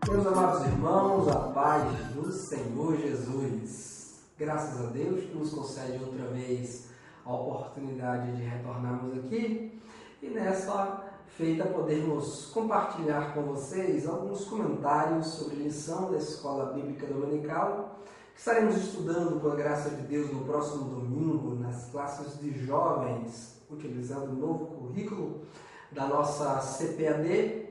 Meus amados irmãos, a paz do Senhor Jesus. Graças a Deus que nos concede outra vez a oportunidade de retornarmos aqui e nessa feita podermos compartilhar com vocês alguns comentários sobre a lição da Escola Bíblica Dominical que estaremos estudando com a graça de Deus no próximo domingo nas classes de jovens, utilizando o novo currículo da nossa CPAD.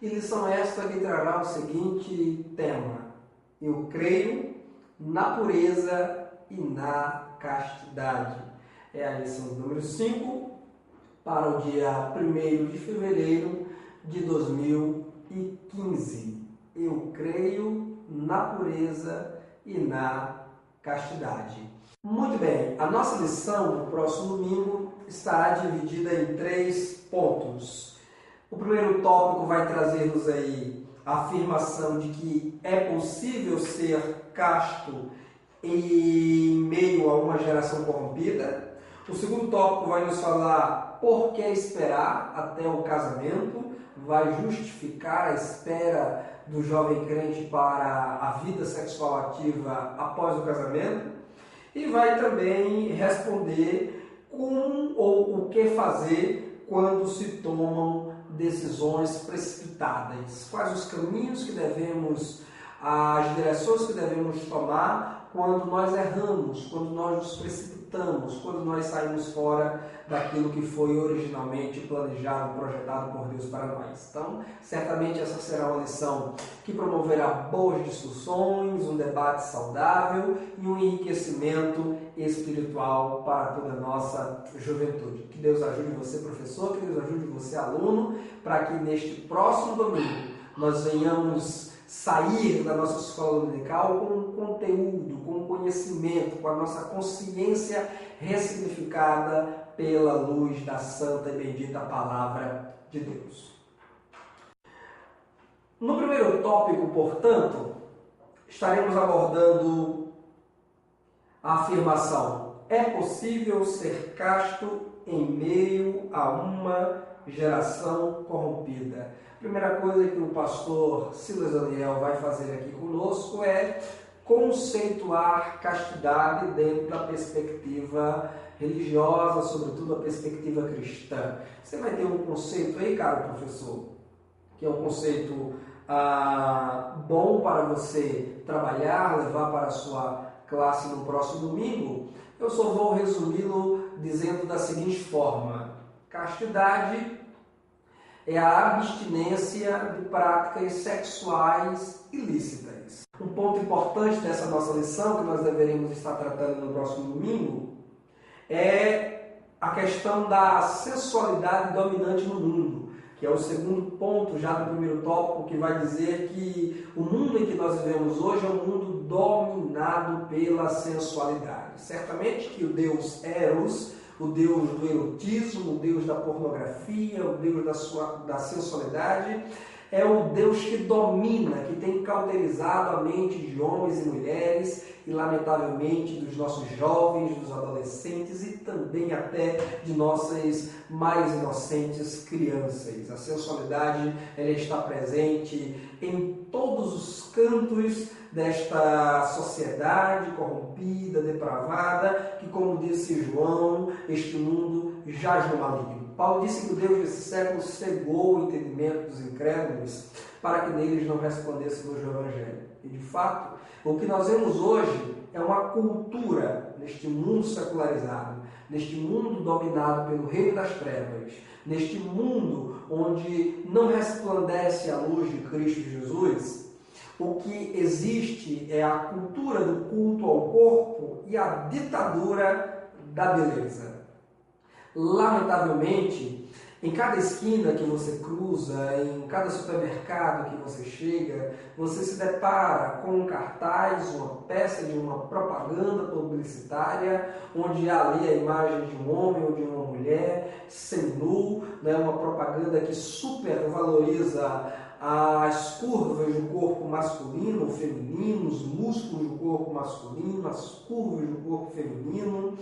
E lição esta que trará o seguinte tema: eu creio na pureza e na castidade. É a lição número 5 para o dia 1º de fevereiro de 2015. Eu creio na pureza e na castidade. Muito bem, a nossa lição no próximo domingo estará dividida em 3 pontos. O primeiro tópico vai trazer-nos aí a afirmação de que é possível ser casto em meio a uma geração corrompida. O segundo tópico vai nos falar por que esperar até o casamento, vai justificar a espera do jovem crente para a vida sexual ativa após o casamento e vai também responder como ou o que fazer quando se tomam decisões precipitadas, quais os caminhos que devemos, as direções que devemos tomar quando nós erramos, quando nós nos precipitamos, quando nós saímos fora daquilo que foi originalmente planejado, projetado por Deus para nós. Então, certamente essa será uma lição que promoverá boas discussões, um debate saudável e um enriquecimento espiritual para toda a nossa juventude. Que Deus ajude você, professor, que Deus ajude você, aluno, para que neste próximo domingo nós venhamos sair da nossa escola dominical com conteúdo, com conhecimento, com a nossa consciência ressignificada pela luz da santa e bendita palavra de Deus. No primeiro tópico, portanto, estaremos abordando a afirmação: é possível ser casto em meio a uma geração corrompida. A primeira coisa que o pastor Silas Daniel vai fazer aqui conosco é conceituar castidade dentro da perspectiva religiosa, sobretudo a perspectiva cristã. Você vai ter um conceito aí, caro professor, que é um conceito bom para você trabalhar, levar para a sua classe no próximo domingo. Eu só vou resumi-lo dizendo da seguinte forma: castidade é a abstinência de práticas sexuais ilícitas. Um ponto importante dessa nossa lição, que nós deveremos estar tratando no próximo domingo, é a questão da sensualidade dominante no mundo, que é o segundo ponto já do primeiro tópico, que vai dizer que o mundo em que nós vivemos hoje é um mundo dominado pela sensualidade. Certamente que o Deus Eros, o Deus do erotismo, o Deus da pornografia, o Deus da sensualidade, é o Deus que domina, que tem cauterizado a mente de homens e mulheres e, lamentavelmente, dos nossos jovens, dos adolescentes e também até de nossas mais inocentes crianças. A sensualidade ela está presente em todos os cantos desta sociedade corrompida, depravada, que, como disse João, este mundo jaz no maligno. Paulo disse que o Deus desse século cegou o entendimento dos incrédulos para que neles não resplandecesse o Evangelho. E, de fato, o que nós vemos hoje é uma cultura neste mundo secularizado, neste mundo dominado pelo reino das trevas, neste mundo onde não resplandece a luz de Cristo Jesus. O que existe é a cultura do culto ao corpo e a ditadura da beleza. Lamentavelmente, em cada esquina que você cruza, em cada supermercado que você chega, você se depara com um cartaz, uma peça de uma propaganda publicitária, onde há ali a imagem de um homem ou de uma mulher seminu, né? Uma propaganda que supervaloriza as curvas do corpo masculino ou feminino, os músculos do corpo masculino, as curvas do corpo feminino.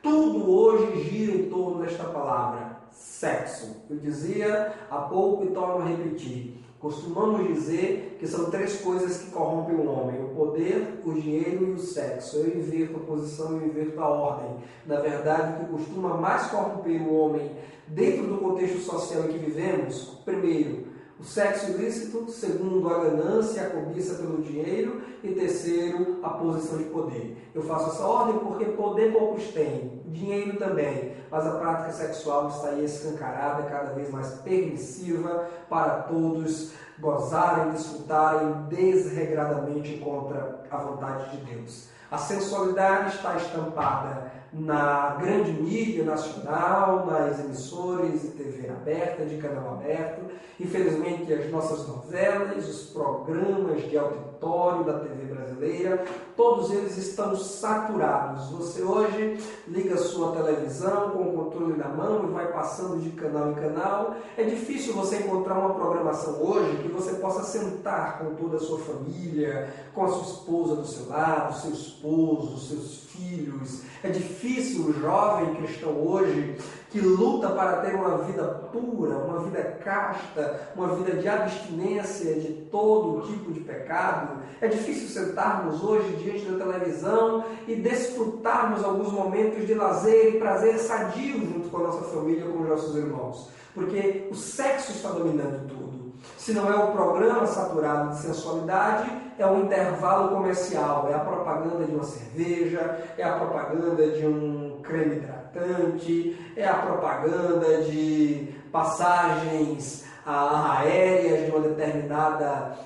Tudo hoje gira em torno desta palavra, sexo. Eu dizia há pouco e torno a repetir. Costumamos dizer que são três coisas que corrompem o homem: o poder, o dinheiro e o sexo. Eu inverto a posição, eu inverto a ordem. Na verdade, o que costuma mais corromper o homem dentro do contexto social em que vivemos, primeiro, o sexo ilícito, segundo, a ganância, a cobiça pelo dinheiro e terceiro, a posição de poder. Eu faço essa ordem porque poder poucos têm, dinheiro também, mas a prática sexual está aí escancarada, cada vez mais permissiva para todos gozarem, desfrutarem desregradamente contra a vontade de Deus. A sensualidade está estampada na grande mídia nacional, nas emissoras de TV aberta, de canal aberto. Infelizmente, as nossas novelas, os programas de auditório da TV brasileira, todos eles estão saturados. Você hoje liga a sua televisão com o controle na mão e vai passando de canal em canal. É difícil você encontrar uma programação hoje que você possa sentar com toda a sua família, com a sua esposa do seu lado, seu esposo, seus filhos. É difícil o jovem cristão hoje que luta para ter uma vida pura, uma vida casta, uma vida de abstinência de todo tipo de pecado. É difícil sentarmos hoje diante da televisão e desfrutarmos alguns momentos de lazer e prazer sadio junto com a nossa família, com os nossos irmãos. Porque o sexo está dominando tudo. Se não é o programa saturado de sensualidade, é o intervalo comercial, é a propaganda de uma cerveja, é a propaganda de um creme hidratante, é a propaganda de passagens aéreas de uma determinada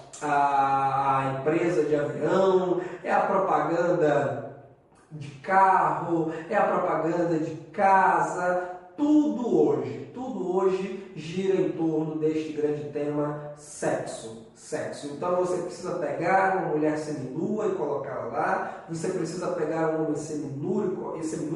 empresa de avião, é a propaganda de carro, é a propaganda de casa. Tudo hoje gira em torno deste grande tema, sexo. Então você precisa pegar uma mulher seminua e colocá-la lá, você precisa pegar um homem seminu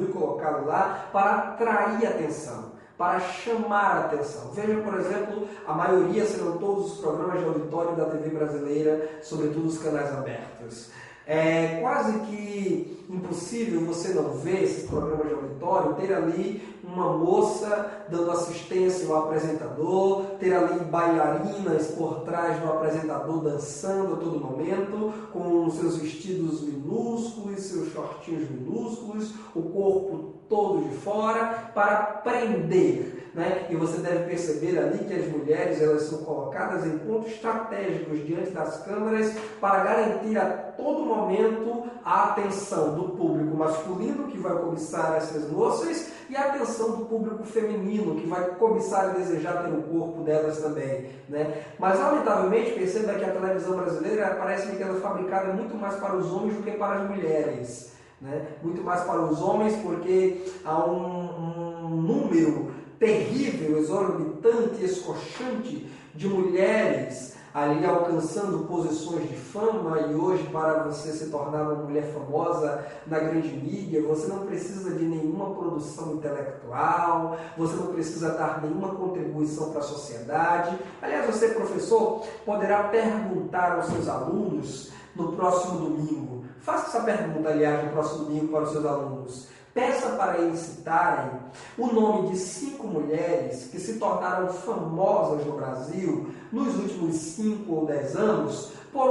e colocá-lo lá para atrair atenção, para chamar a atenção. Veja, por exemplo, a maioria, se não todos os programas de auditório da TV brasileira, sobretudo os canais abertos. É quase que impossível você não ver esses programas de auditório, ter ali uma moça dando assistência ao apresentador, ter ali bailarinas por trás do apresentador dançando a todo momento, com seus vestidos minúsculos, seus shortinhos minúsculos, o corpo todo de fora, para prender, né? E você deve perceber ali que as mulheres, elas são colocadas em pontos estratégicos diante das câmeras para garantir a todo momento a atenção do público masculino, que vai cobiçar essas moças, e a atenção do público feminino, que vai cobiçar e desejar ter o corpo delas também, né? Mas, lamentavelmente, perceba que a televisão brasileira parece que ela é fabricada muito mais para os homens do que para as mulheres, né? Muito mais para os homens, porque há um número terrível, exorbitante, escochante de mulheres ali alcançando posições de fama. E hoje, para você se tornar uma mulher famosa na grande mídia, você não precisa de nenhuma produção intelectual, você não precisa dar nenhuma contribuição para a sociedade. Aliás, você, professor, poderá perguntar aos seus alunos no próximo domingo. Faça essa pergunta, aliás, no próximo domingo para os seus alunos. Peça para eles citarem o nome de 5 mulheres que se tornaram famosas no Brasil nos últimos 5 ou 10 anos por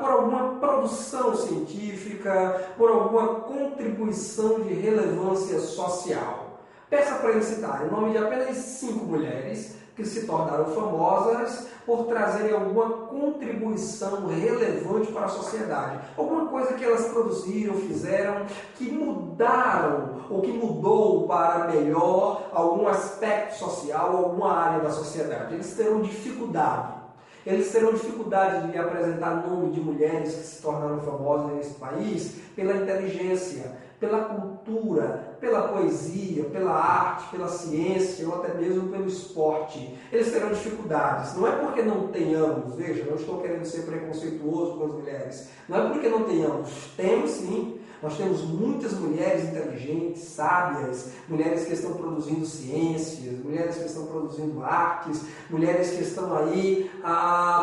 alguma produção científica, por alguma contribuição de relevância social. Peça para eles citarem o nome de apenas 5 mulheres que se tornaram famosas por trazerem alguma contribuição relevante para a sociedade. Alguma coisa que elas produziram, fizeram, que mudaram ou que mudou para melhor algum aspecto social, alguma área da sociedade. Eles terão dificuldade. Eles terão dificuldade de me apresentar nome de mulheres que se tornaram famosas nesse país pela inteligência, pela cultura, pela poesia, pela arte, pela ciência ou até mesmo pelo esporte. Eles terão dificuldades. Não é porque não tenhamos, veja, não estou querendo ser preconceituoso com as mulheres, não é porque não tenhamos, temos sim, Nós temos muitas mulheres inteligentes, sábias, mulheres que estão produzindo ciências, mulheres que estão produzindo artes, mulheres que estão aí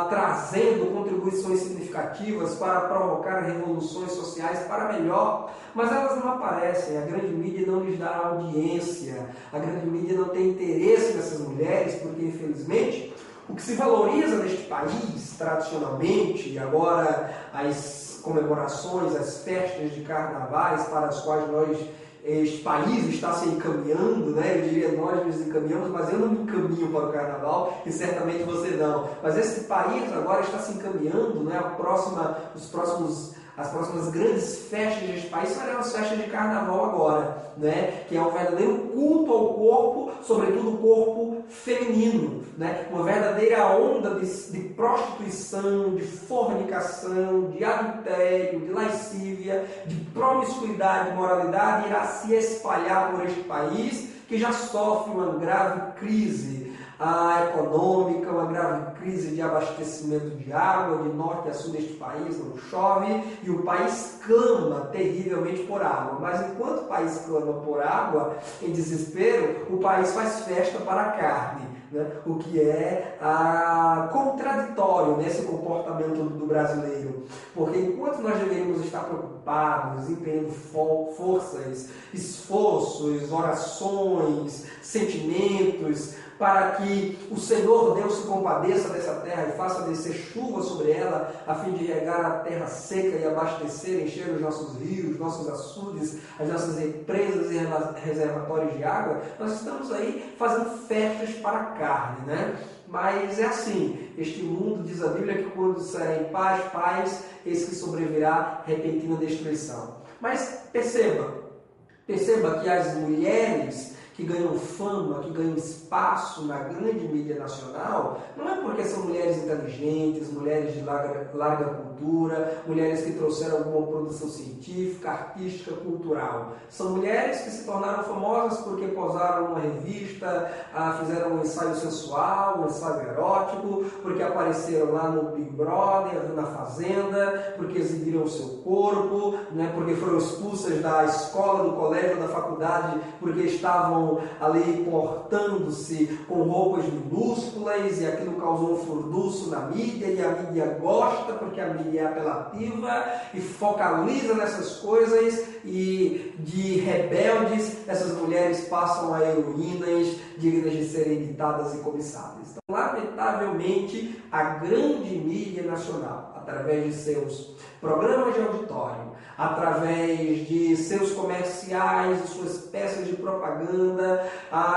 trazendo contribuições significativas para provocar revoluções sociais para melhor, mas elas não aparecem, a grande mídia não lhes dá audiência, a grande mídia não tem interesse nessas mulheres, porque infelizmente o que se valoriza neste país, tradicionalmente, e agora as comemorações, as festas de carnavais para as quais este país está se encaminhando, né? Eu diria nós nos encaminhamos, mas eu não me encaminho para o carnaval e certamente você não. Mas esse país agora está se encaminhando, né? As próximas grandes festas deste país serão as festas de carnaval agora, né? Que é um verdadeiro culto ao corpo, sobretudo o corpo feminino, né? Uma verdadeira onda de prostituição, de fornicação, de adultério, de lascívia, de promiscuidade, de moralidade irá se espalhar por este país que já sofre uma grave crise econômica, uma grave crise de abastecimento de água, de norte a sul deste país não chove e o país clama terrivelmente por água. Mas enquanto o país clama por água, em desespero, o país faz festa para a carne, né? O que é contraditório nesse comportamento do brasileiro. Porque enquanto nós deveríamos estar preocupados, empenhando forças, esforços, orações, sentimentos, para que o Senhor Deus se compadeça dessa terra e faça descer chuva sobre ela, a fim de regar a terra seca e abastecer, encher os nossos rios, nossos açudes, as nossas represas e reservatórios de água, nós estamos aí fazendo festas para a carne, né? Mas é assim, este mundo, diz a Bíblia, que quando será em paz, paz, eis que sobrevirá repentina destruição. Mas perceba que as mulheres que ganham fama, que ganham espaço na grande mídia nacional, não é porque são mulheres inteligentes, mulheres de larga cultura, mulheres que trouxeram alguma produção científica, artística, cultural. São mulheres que se tornaram famosas porque posaram numa revista, fizeram um ensaio sensual, um ensaio erótico, porque apareceram lá no Big Brother, na Fazenda, porque exibiram o seu corpo, né, porque foram expulsas da escola, do colégio, da faculdade, porque estavam ali portando-se com roupas minúsculas e aquilo causou um furdunço na mídia e a mídia gosta porque a mídia é apelativa e focaliza nessas coisas e de rebeldes essas mulheres passam a heroínas dignas de serem imitadas e cobiçadas. Então, lamentavelmente, a grande mídia nacional, através de seus programas de auditório, através de seus comerciais, de suas peças de propaganda,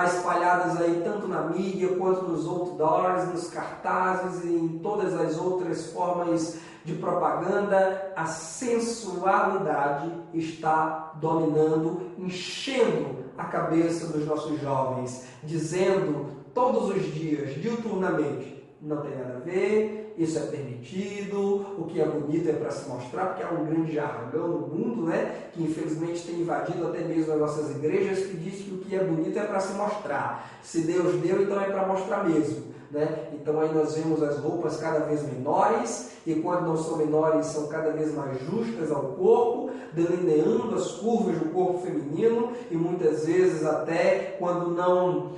espalhadas aí tanto na mídia quanto nos outdoors, nos cartazes e em todas as outras formas de propaganda, a sensualidade está dominando, enchendo a cabeça dos nossos jovens, dizendo todos os dias, diuturnamente, não tem nada a ver, isso é permitido, o que é bonito é para se mostrar, porque há um grande jargão no mundo, né, que infelizmente tem invadido até mesmo as nossas igrejas, que diz que o que é bonito é para se mostrar. Se Deus deu, então é para mostrar mesmo, né? Então aí nós vemos as roupas cada vez menores, e quando não são menores, são cada vez mais justas ao corpo, delineando as curvas do corpo feminino, e muitas vezes até quando não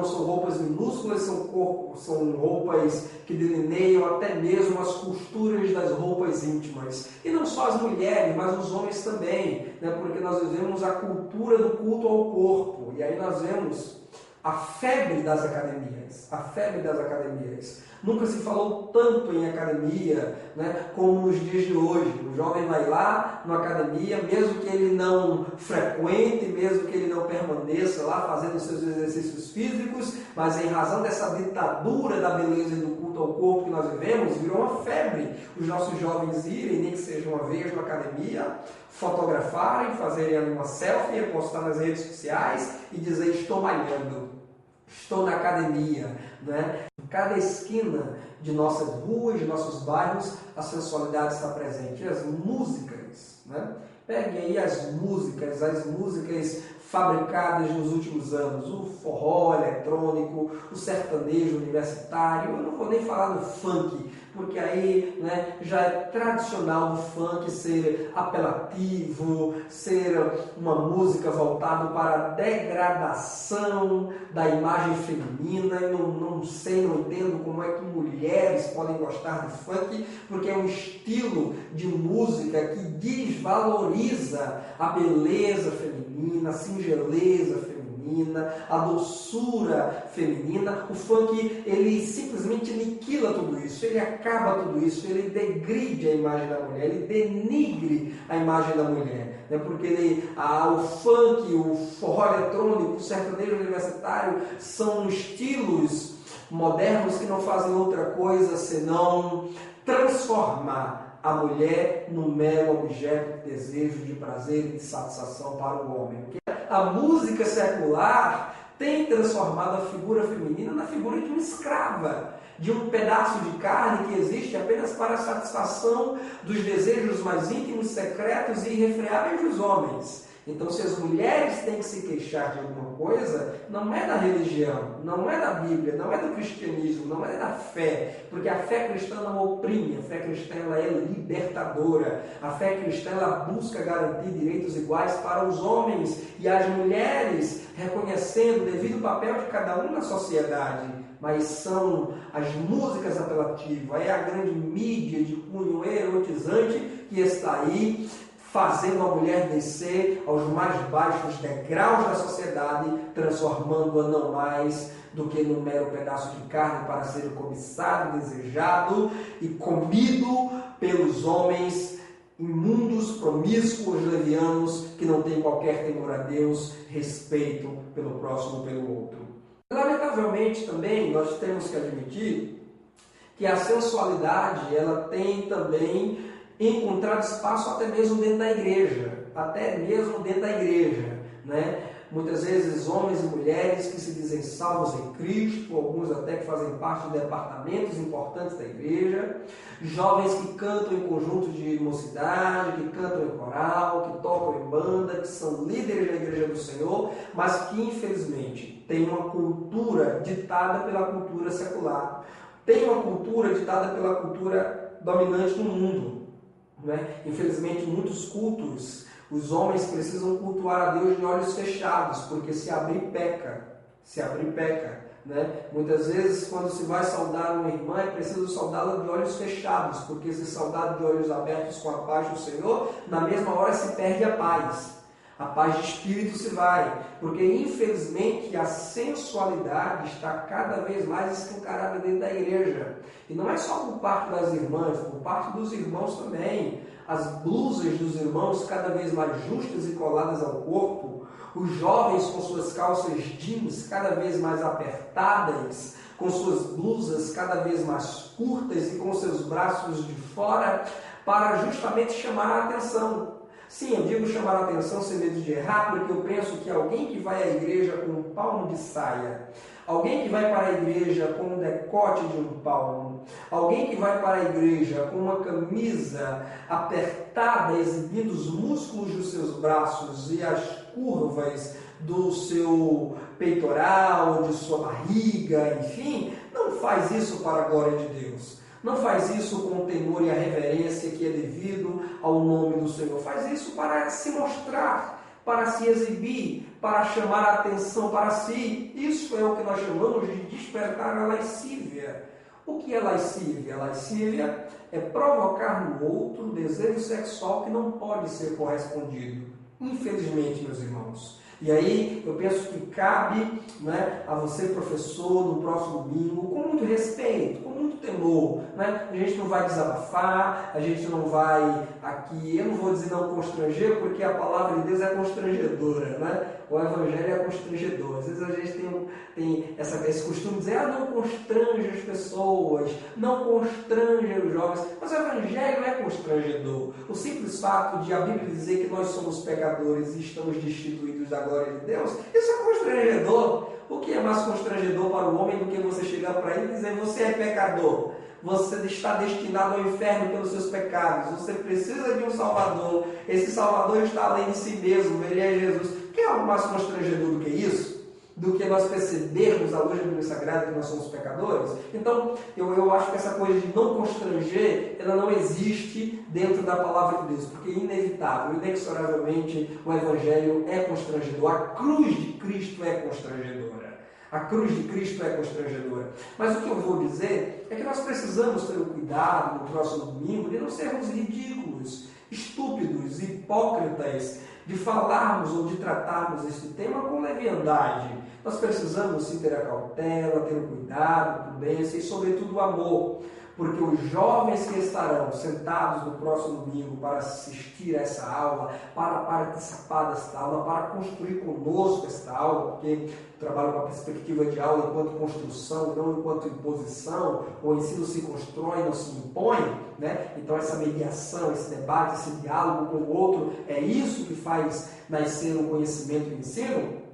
são roupas minúsculas, são roupas que delineiam até mesmo as costuras das roupas íntimas. E não só as mulheres, mas os homens também, né? Porque nós vivemos a cultura do culto ao corpo, e aí nós vemos a febre das academias, Nunca se falou tanto em academia, né, como nos dias de hoje. O jovem vai lá na academia, mesmo que ele não frequente, mesmo que ele não permaneça lá fazendo seus exercícios físicos, mas em razão dessa ditadura da beleza e do culto ao corpo que nós vivemos, virou uma febre os nossos jovens irem, nem que seja uma vez na academia, fotografarem, fazerem uma selfie, postar nas redes sociais e dizer: estou malhando, estou na academia, né? Em cada esquina de nossas ruas, de nossos bairros, a sensualidade está presente. E as músicas, né? Peguem aí as músicas fabricadas nos últimos anos, o forró eletrônico, o sertanejo universitário, eu não vou nem falar do funk, porque aí, né, já é tradicional do funk ser apelativo, ser uma música voltada para a degradação da imagem feminina. Eu não sei, não entendo como é que mulheres podem gostar de funk, porque é um estilo de música que desvaloriza a beleza feminina, a singeleza feminina, a doçura feminina. O funk, ele simplesmente aniquila tudo isso, ele acaba tudo isso, ele degride a imagem da mulher, ele denigre a imagem da mulher, né? Porque o funk, o forró eletrônico, o sertanejo universitário são estilos modernos que não fazem outra coisa senão transformar a mulher num mero objeto de desejo, de prazer e de satisfação para o homem. Porque a música secular tem transformado a figura feminina na figura de uma escrava, de um pedaço de carne que existe apenas para a satisfação dos desejos mais íntimos, secretos e irrefreáveis dos homens. Então, se as mulheres têm que se queixar de alguma coisa, não é da religião, não é da Bíblia, não é do cristianismo, não é da fé, porque a fé cristã não oprime, a fé cristã ela é libertadora, a fé cristã ela busca garantir direitos iguais para os homens e as mulheres, reconhecendo o devido papel de cada um na sociedade. Mas são as músicas apelativas, é a grande mídia de cunho erotizante que está aí, fazendo a mulher descer aos mais baixos degraus da sociedade, transformando-a não mais do que num mero pedaço de carne para ser cobiçado, desejado e comido pelos homens imundos, promíscuos, levianos, que não têm qualquer temor a Deus, respeito pelo próximo, pelo outro. Lamentavelmente também nós temos que admitir que a sensualidade ela tem também encontrado espaço até mesmo dentro da igreja, né? Muitas vezes homens e mulheres que se dizem salvos em Cristo, alguns até que fazem parte de departamentos importantes da igreja, jovens que cantam em conjuntos de mocidade, que cantam em coral, que tocam em banda, que são líderes da igreja do Senhor, mas que infelizmente têm uma cultura ditada pela cultura secular, tem uma cultura ditada pela cultura dominante do mundo. Infelizmente, em muitos cultos, os homens precisam cultuar a Deus de olhos fechados, porque se abrir peca, né? Muitas vezes, quando se vai saudar uma irmã, é preciso saudá-la de olhos fechados, porque se saudar de olhos abertos com a paz do Senhor, na mesma hora se perde a paz de espírito se vai, porque infelizmente a sensualidade está cada vez mais escancarada dentro da igreja, e não é só por parte das irmãs, por parte dos irmãos também. As blusas dos irmãos cada vez mais justas e coladas ao corpo, os jovens com suas calças jeans cada vez mais apertadas, com suas blusas cada vez mais curtas e com seus braços de fora, para justamente chamar a atenção. Sim, eu digo chamar a atenção sem medo de errar, porque eu penso que alguém que vai à igreja com um palmo de saia, alguém que vai para a igreja com um decote de um palmo, alguém que vai para a igreja com uma camisa apertada, exibindo os músculos dos seus braços e as curvas do seu peitoral, de sua barriga, enfim, não faz isso para a glória de Deus. Não faz isso com o temor e a reverência que é devido ao nome do Senhor. Faz isso para se mostrar, para se exibir, para chamar a atenção para si. Isso é o que nós chamamos de despertar a lascívia. O que é lascívia? A lascívia é provocar no outro um desejo sexual que não pode ser correspondido. Infelizmente, meus irmãos. E aí eu penso que cabe, né, a você, professor, no próximo domingo, com muito respeito, com muito temor. Né? A gente não vai desabafar, a gente não vai aqui, eu não vou dizer não constranger, porque a palavra de Deus é constrangedora, né? O Evangelho é constrangedor. Às vezes a gente tem esse costume de dizer, não constrange as pessoas, não constrange os jovens, mas o Evangelho é constrangedor. O simples fato de a Bíblia dizer que nós somos pecadores e estamos destituídos da glória de Deus, isso é constrangedor. O que é mais constrangedor para o homem do que você chegar para ele e dizer, você é pecador, você está destinado ao inferno pelos seus pecados, você precisa de um Salvador, esse Salvador está além de si mesmo, ele é Jesus. Quer algo mais constrangedor do que isso? do que nós percebermos à luz da Bíblia Sagrada que nós somos pecadores. Então, eu acho que essa coisa de não constranger, ela não existe dentro da palavra de Deus, porque é inevitável, inexoravelmente, o Evangelho é constrangedor. A cruz de Cristo é constrangedora. A cruz de Cristo é constrangedora. Mas o que eu vou dizer é que nós precisamos ter o cuidado no próximo domingo de não sermos ridículos, estúpidos, hipócritas, de falarmos ou de tratarmos este tema com leviandade. Nós precisamos sim ter a cautela, ter o cuidado, a prudência e, sobretudo, o amor. Porque os jovens que estarão sentados no próximo domingo para assistir a essa aula, para participar desta aula, para construir conosco esta aula, porque eu trabalho com a perspectiva de aula enquanto construção, não enquanto imposição, o ensino se constrói, não se impõe, né? Então essa mediação, esse debate, esse diálogo com o outro, é isso que faz nascer o conhecimento e o ensino.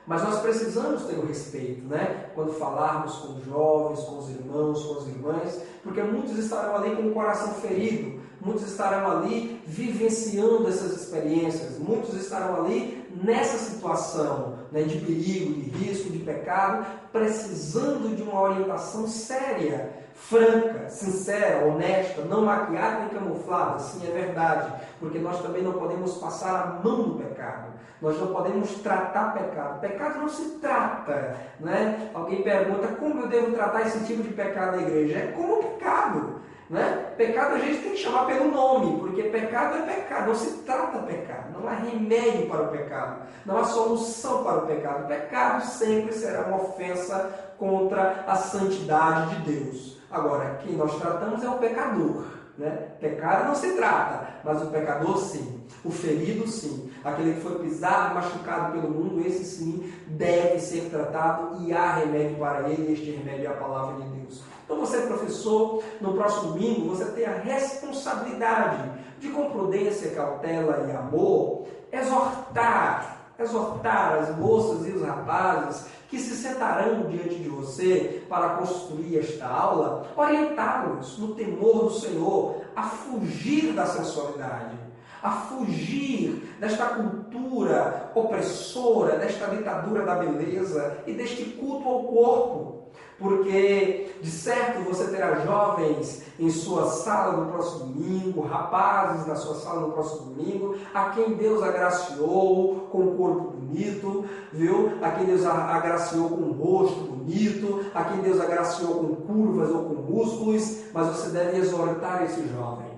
Mas nós precisamos ter o respeito, né? Quando falarmos com os jovens, com os irmãos, com as irmãs, porque muitos estarão ali com o coração ferido, muitos estarão ali vivenciando essas experiências, muitos estarão ali nessa situação, né, de perigo, de risco, de pecado, precisando de uma orientação séria, franca, sincera, honesta, não maquiada nem camuflada. Sim, é verdade, porque nós também não podemos passar a mão no pecado. Nós não podemos tratar pecado. Pecado não se trata, né? Alguém pergunta como eu devo tratar esse tipo de pecado na igreja. É como pecado, né? Pecado a gente tem que chamar pelo nome, porque pecado é pecado, não se trata pecado, não há remédio para o pecado, não há solução para o pecado. O pecado sempre será uma ofensa contra a santidade de Deus. Agora, quem nós tratamos é o pecador, né? Pecado não se trata, mas o pecador sim, o ferido sim, aquele que foi pisado e machucado pelo mundo, esse sim deve ser tratado e há remédio para ele, e este remédio é a palavra de Deus. Então você, professor, no próximo domingo, você tem a responsabilidade de, com prudência, cautela e amor, exortar as moças e os rapazes que se sentarão diante de você para construir esta aula, orientá-los no temor do Senhor, a fugir da sensualidade, a fugir desta cultura opressora, desta ditadura da beleza e deste culto ao corpo. Porque, de certo, você terá jovens em sua sala no próximo domingo, rapazes na sua sala no próximo domingo, a quem Deus agraciou com um corpo bonito, viu? A quem Deus agraciou com um rosto bonito, a quem Deus agraciou com curvas ou com músculos, mas você deve exortar esse jovem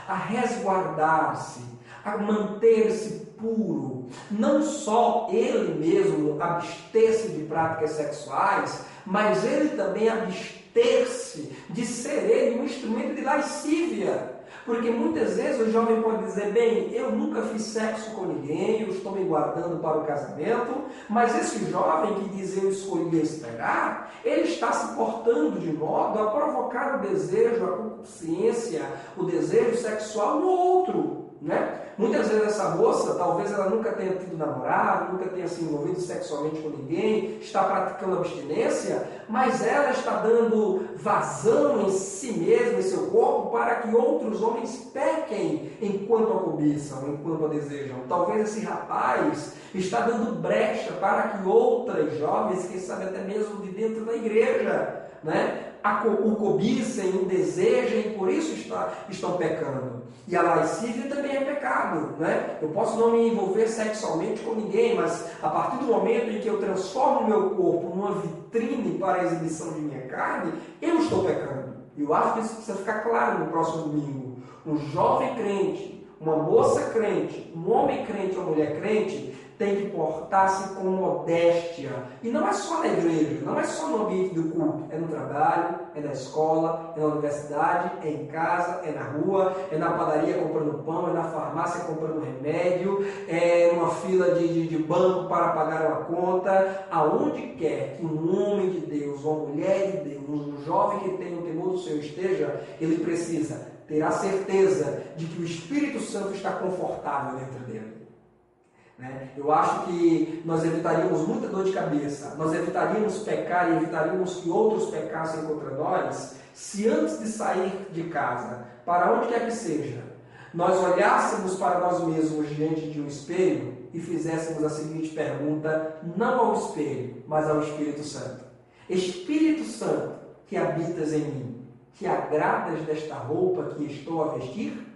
a resguardar-se, a manter-se puro, não só ele mesmo abster-se de práticas sexuais, mas ele também abster-se de ser ele um instrumento de lascívia. Porque muitas vezes o jovem pode dizer, bem, eu nunca fiz sexo com ninguém, eu estou me guardando para o casamento, mas esse jovem que diz eu escolhi esperar, ele está se portando de modo a provocar o desejo, a consciência, o desejo sexual no outro. Né? Muitas vezes essa moça, talvez ela nunca tenha tido namorado, nunca tenha se envolvido sexualmente com ninguém, está praticando abstinência, mas ela está dando vazão em si mesma, em seu corpo, para que outros homens pequem enquanto a cobiçam, enquanto a desejam. Talvez esse rapaz está dando brecha para que outras jovens, quem sabe até mesmo de dentro da igreja, né, o cobicem, o desejem, e por isso estão pecando. E a lascívia também é pecado, né? Eu posso não me envolver sexualmente com ninguém, mas a partir do momento em que eu transformo o meu corpo numa vitrine para a exibição de minha carne, eu estou pecando. E eu acho que isso precisa ficar claro no próximo domingo. Um jovem crente, uma moça crente, um homem crente ou mulher crente tem que portar-se com modéstia. E não é só na igreja, não é só no ambiente do culto. É no trabalho, é na escola, é na universidade, é em casa, é na rua, é na padaria comprando pão, é na farmácia comprando remédio, é numa fila de banco para pagar uma conta. Aonde quer que um homem de Deus, uma mulher de Deus, um jovem que tem o temor do Senhor esteja, ele precisa ter a certeza de que o Espírito Santo está confortável dentro dele. Eu acho que nós evitaríamos muita dor de cabeça, nós evitaríamos pecar e evitaríamos que outros pecassem contra nós, se antes de sair de casa, para onde quer que seja, nós olhássemos para nós mesmos diante de um espelho e fizéssemos a seguinte pergunta, não ao espelho, mas ao Espírito Santo. Espírito Santo, que habitas em mim, te agradas desta roupa que estou a vestir?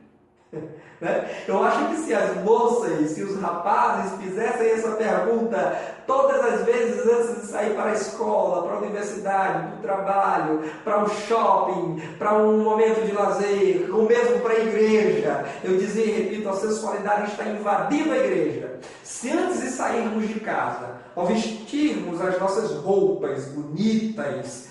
Eu acho que se as moças, se os rapazes fizessem essa pergunta todas as vezes antes de sair para a escola, para a universidade, para o trabalho, para o shopping, para um momento de lazer, ou mesmo para a igreja, eu dizia e repito, a sensualidade está invadindo a igreja. Se antes de sairmos de casa, ao vestirmos as nossas roupas bonitas,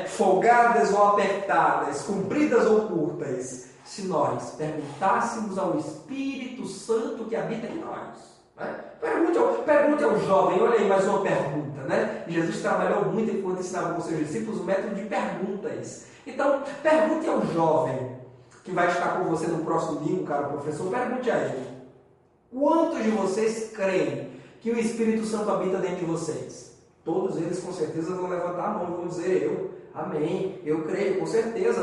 folgadas ou apertadas, compridas ou curtas, se nós perguntássemos ao Espírito Santo que habita em nós. Pergunte ao jovem, olha aí mais uma pergunta. Jesus trabalhou muito enquanto ensinava com seus discípulos o método de perguntas. Então, pergunte ao jovem que vai estar com você no próximo domingo, cara professor, pergunte a ele. Quantos de vocês creem que o Espírito Santo habita dentro de vocês? Todos eles com certeza vão levantar a mão e vão dizer, eu, amém, eu creio, com certeza,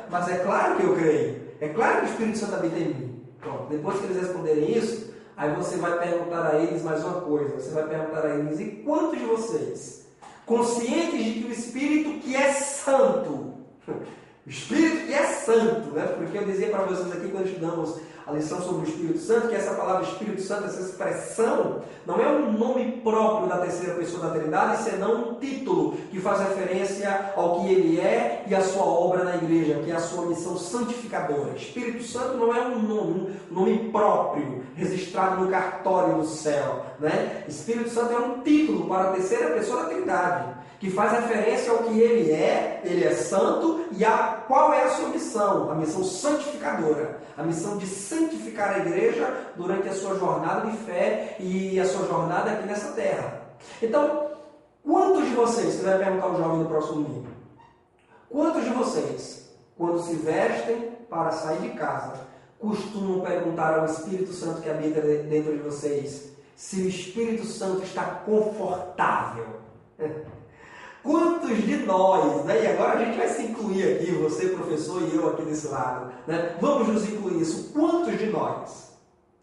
mas é claro que eu creio. É claro que o Espírito Santo habita em mim. Pronto, depois que eles responderem isso, aí você vai perguntar a eles mais uma coisa. Você vai perguntar a eles, e quantos de vocês, conscientes de que o Espírito que é santo, o Espírito que é santo, porque eu dizia para vocês aqui quando estudamos a lição sobre o Espírito Santo, que essa palavra Espírito Santo, essa expressão, não é um nome próprio da terceira pessoa da Trindade, senão um título que faz referência ao que ele é e à sua obra na igreja, que é a sua missão santificadora. Espírito Santo não é um nome próprio, registrado no cartório do céu. Espírito Santo é um título para a terceira pessoa da Trindade, que faz referência ao que ele é santo, e a qual é a sua missão, a missão santificadora, a missão de santificar a igreja durante a sua jornada de fé e a sua jornada aqui nessa terra. Então, quantos de vocês, você vai perguntar ao jovem no próximo domingo, quantos de vocês, quando se vestem para sair de casa, costumam perguntar ao Espírito Santo que habita dentro de vocês, se o Espírito Santo está confortável? Quantos de nós, e agora a gente vai se incluir aqui, você professor e eu aqui desse lado, vamos nos incluir isso, quantos de nós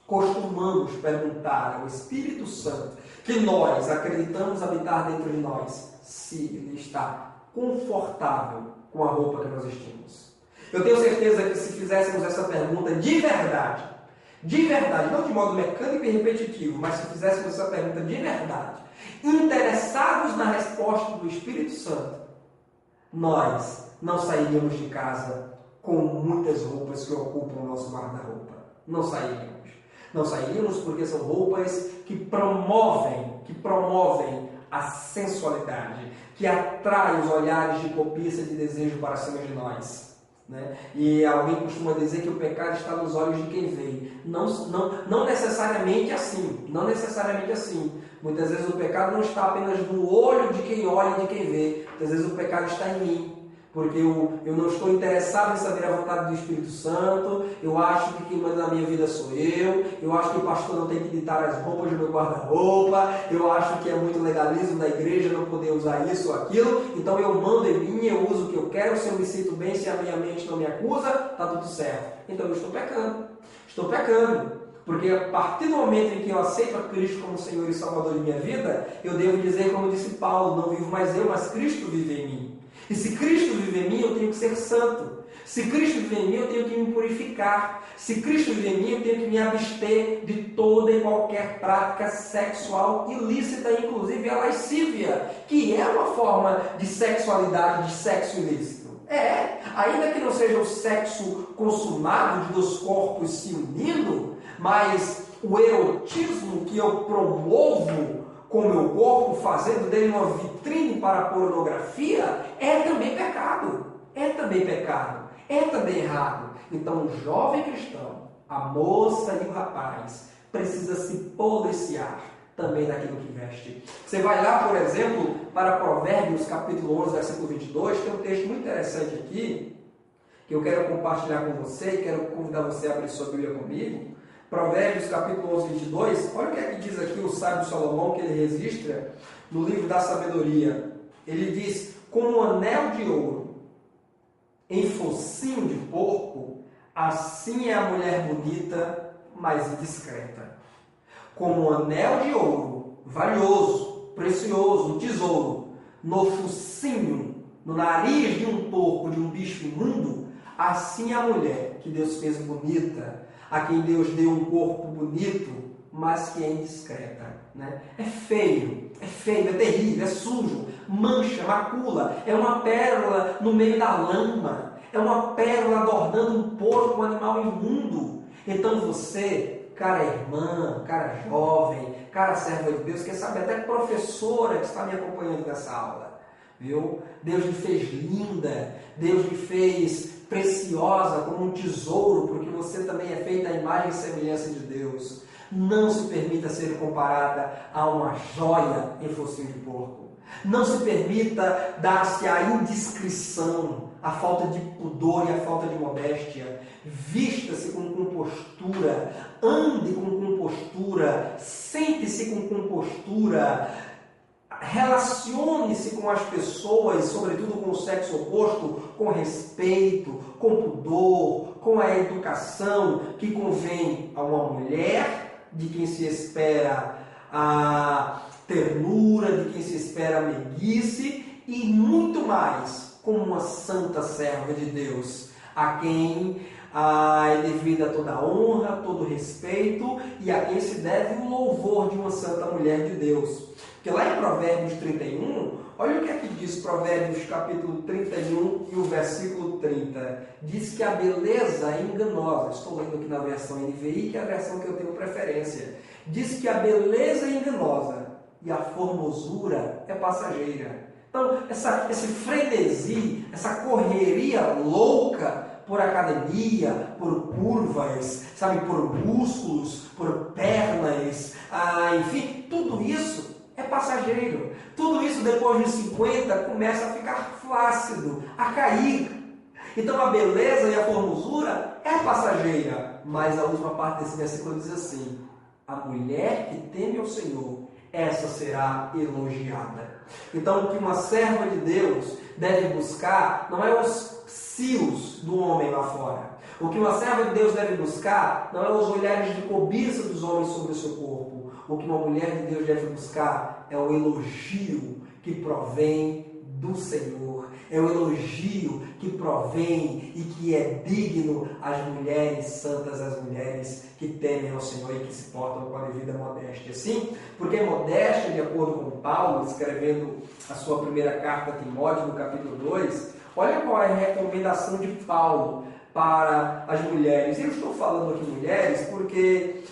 costumamos perguntar ao Espírito Santo, que nós acreditamos habitar dentro de nós, se ele está confortável com a roupa que nós vestimos? Eu tenho certeza que se fizéssemos essa pergunta de verdade, não de modo mecânico e repetitivo, mas se fizéssemos essa pergunta de verdade, interessados na resposta do Espírito Santo, nós não sairíamos de casa com muitas roupas que ocupam o nosso guarda-roupa. Não sairíamos. Não sairíamos porque são roupas que promovem a sensualidade, que atraem os olhares de cobiça e de desejo para cima de nós. E alguém costuma dizer que o pecado está nos olhos de quem vê. Não necessariamente assim. Não necessariamente assim. Muitas vezes o pecado não está apenas no olho de quem olha e de quem vê. Muitas vezes o pecado está em mim. Porque eu não estou interessado em saber a vontade do Espírito Santo. Eu acho que quem manda na minha vida sou eu. Eu acho que o pastor não tem que ditar as roupas do meu guarda-roupa. Eu acho que é muito legalismo da igreja não poder usar isso ou aquilo. Então eu mando em mim, eu uso o que eu quero. Se eu me sinto bem, se a minha mente não me acusa, está tudo certo. Então eu estou pecando. Estou pecando. Porque a partir do momento em que eu aceito a Cristo como Senhor e Salvador de minha vida, eu devo dizer, como disse Paulo, não vivo mais eu, mas Cristo vive em mim. E se Cristo vive em mim, eu tenho que ser santo. Se Cristo vive em mim, eu tenho que me purificar. Se Cristo vive em mim, eu tenho que me abster de toda e qualquer prática sexual ilícita, inclusive a lascívia, que é uma forma de sexualidade, de sexo ilícito. Ainda que não seja o sexo consumado de dois corpos se unindo, mas o erotismo que eu promovo com o meu corpo, fazendo dele uma vitrine para a pornografia, é também pecado. É também pecado. É também errado. Então, o jovem cristão, a moça e o rapaz, precisa se policiar também naquilo que veste. Você vai lá, por exemplo, para Provérbios, capítulo 11, versículo 22, tem um texto muito interessante aqui, que eu quero compartilhar com você, e quero convidar você a abrir sua Bíblia comigo. Provérbios, capítulo 11, 22, olha o que é que diz aqui o sábio Salomão, que ele registra no livro da sabedoria. Ele diz, como um anel de ouro em focinho de porco, Assim é a mulher bonita, mas indiscreta. Como um anel de ouro, valioso, precioso, um tesouro, no focinho, no nariz de um porco, de um bicho imundo, assim é a mulher que Deus fez bonita, a quem Deus deu um corpo bonito, mas que é indiscreta. Né? É feio, é terrível, é sujo, mancha, macula, é uma pérola no meio da lama, é uma pérola adornando um porco, um animal imundo. Então você, cara irmã, cara jovem, cara serva de Deus, quem sabe até professora que está me acompanhando nessa aula, viu? Deus lhe fez linda, Deus lhe fez preciosa como um tesouro, porque você também é feita à imagem e semelhança de Deus. Não se permita ser comparada a uma joia em focinho de porco. Não se permita dar-se à indiscrição, à falta de pudor e à falta de modéstia. Vista-se com compostura, ande com compostura, sente-se com compostura, relacione-se com as pessoas, sobretudo com o sexo oposto, com respeito, com pudor, com a educação que convém a uma mulher, de quem se espera a ternura, de quem se espera a meiguice, e muito mais como uma santa serva de Deus, a quem é devida toda a honra, todo o respeito, e a quem se deve o louvor de uma santa mulher de Deus. Porque lá em Provérbios 31, olha o que é que diz Provérbios capítulo 31 e o versículo 30. Diz que a beleza é enganosa. Estou lendo aqui na versão NVI, que é a versão que eu tenho preferência. Diz que a beleza é enganosa e a formosura é passageira. Então, esse frenesi, essa correria louca por academia, por curvas, sabe, por músculos, por pernas, enfim, tudo isso é passageiro. Tudo isso depois dos 50 começa a ficar flácido, a cair. Então a beleza e a formosura é passageira. Mas a última parte desse versículo diz assim: a mulher que teme ao Senhor, essa será elogiada. Então o que uma serva de Deus deve buscar não é os cios do homem lá fora. O que uma serva de Deus deve buscar não é os olhares de cobiça dos homens sobre o seu corpo. O que uma mulher de Deus deve buscar é o elogio que provém do Senhor. É o elogio que provém e que é digno às mulheres santas, às mulheres que temem ao Senhor e que se portam com a devida modéstia. Sim, porque modéstia, de acordo com Paulo, escrevendo a sua primeira carta a Timóteo, no capítulo 2, olha qual é a recomendação de Paulo para as mulheres. Eu estou falando aqui mulheres porque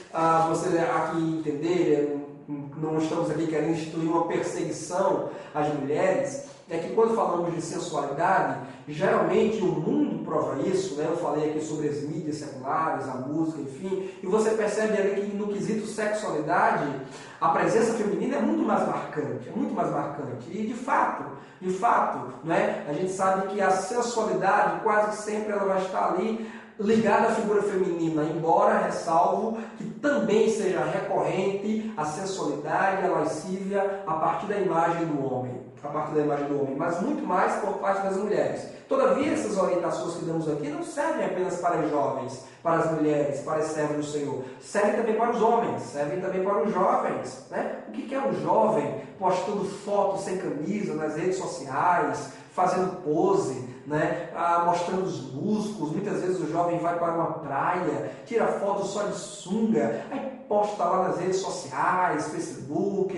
vocês aqui entenderem, não estamos aqui querendo instituir uma perseguição às mulheres, é que quando falamos de sensualidade, geralmente o mundo prova isso, né? Eu falei aqui sobre as mídias seculares, a música, enfim, e você percebe ali que no quesito sexualidade, a presença feminina é muito mais marcante, E de fato, né? A gente sabe que a sensualidade quase que sempre ela vai estar ali ligada à figura feminina, embora ressalvo que também seja recorrente a sensualidade, a lascívia a partir da imagem do homem, mas muito mais por parte das mulheres. Todavia, essas orientações que damos aqui não servem apenas para os jovens, para as mulheres, para as servas do Senhor. Servem também para os homens, servem também para os jovens. Né? O que é um jovem postando fotos sem camisa nas redes sociais, fazendo pose, né? Mostrando os músculos? Muitas vezes o jovem vai para uma praia, tira foto só de sunga, aí posta lá nas redes sociais, Facebook,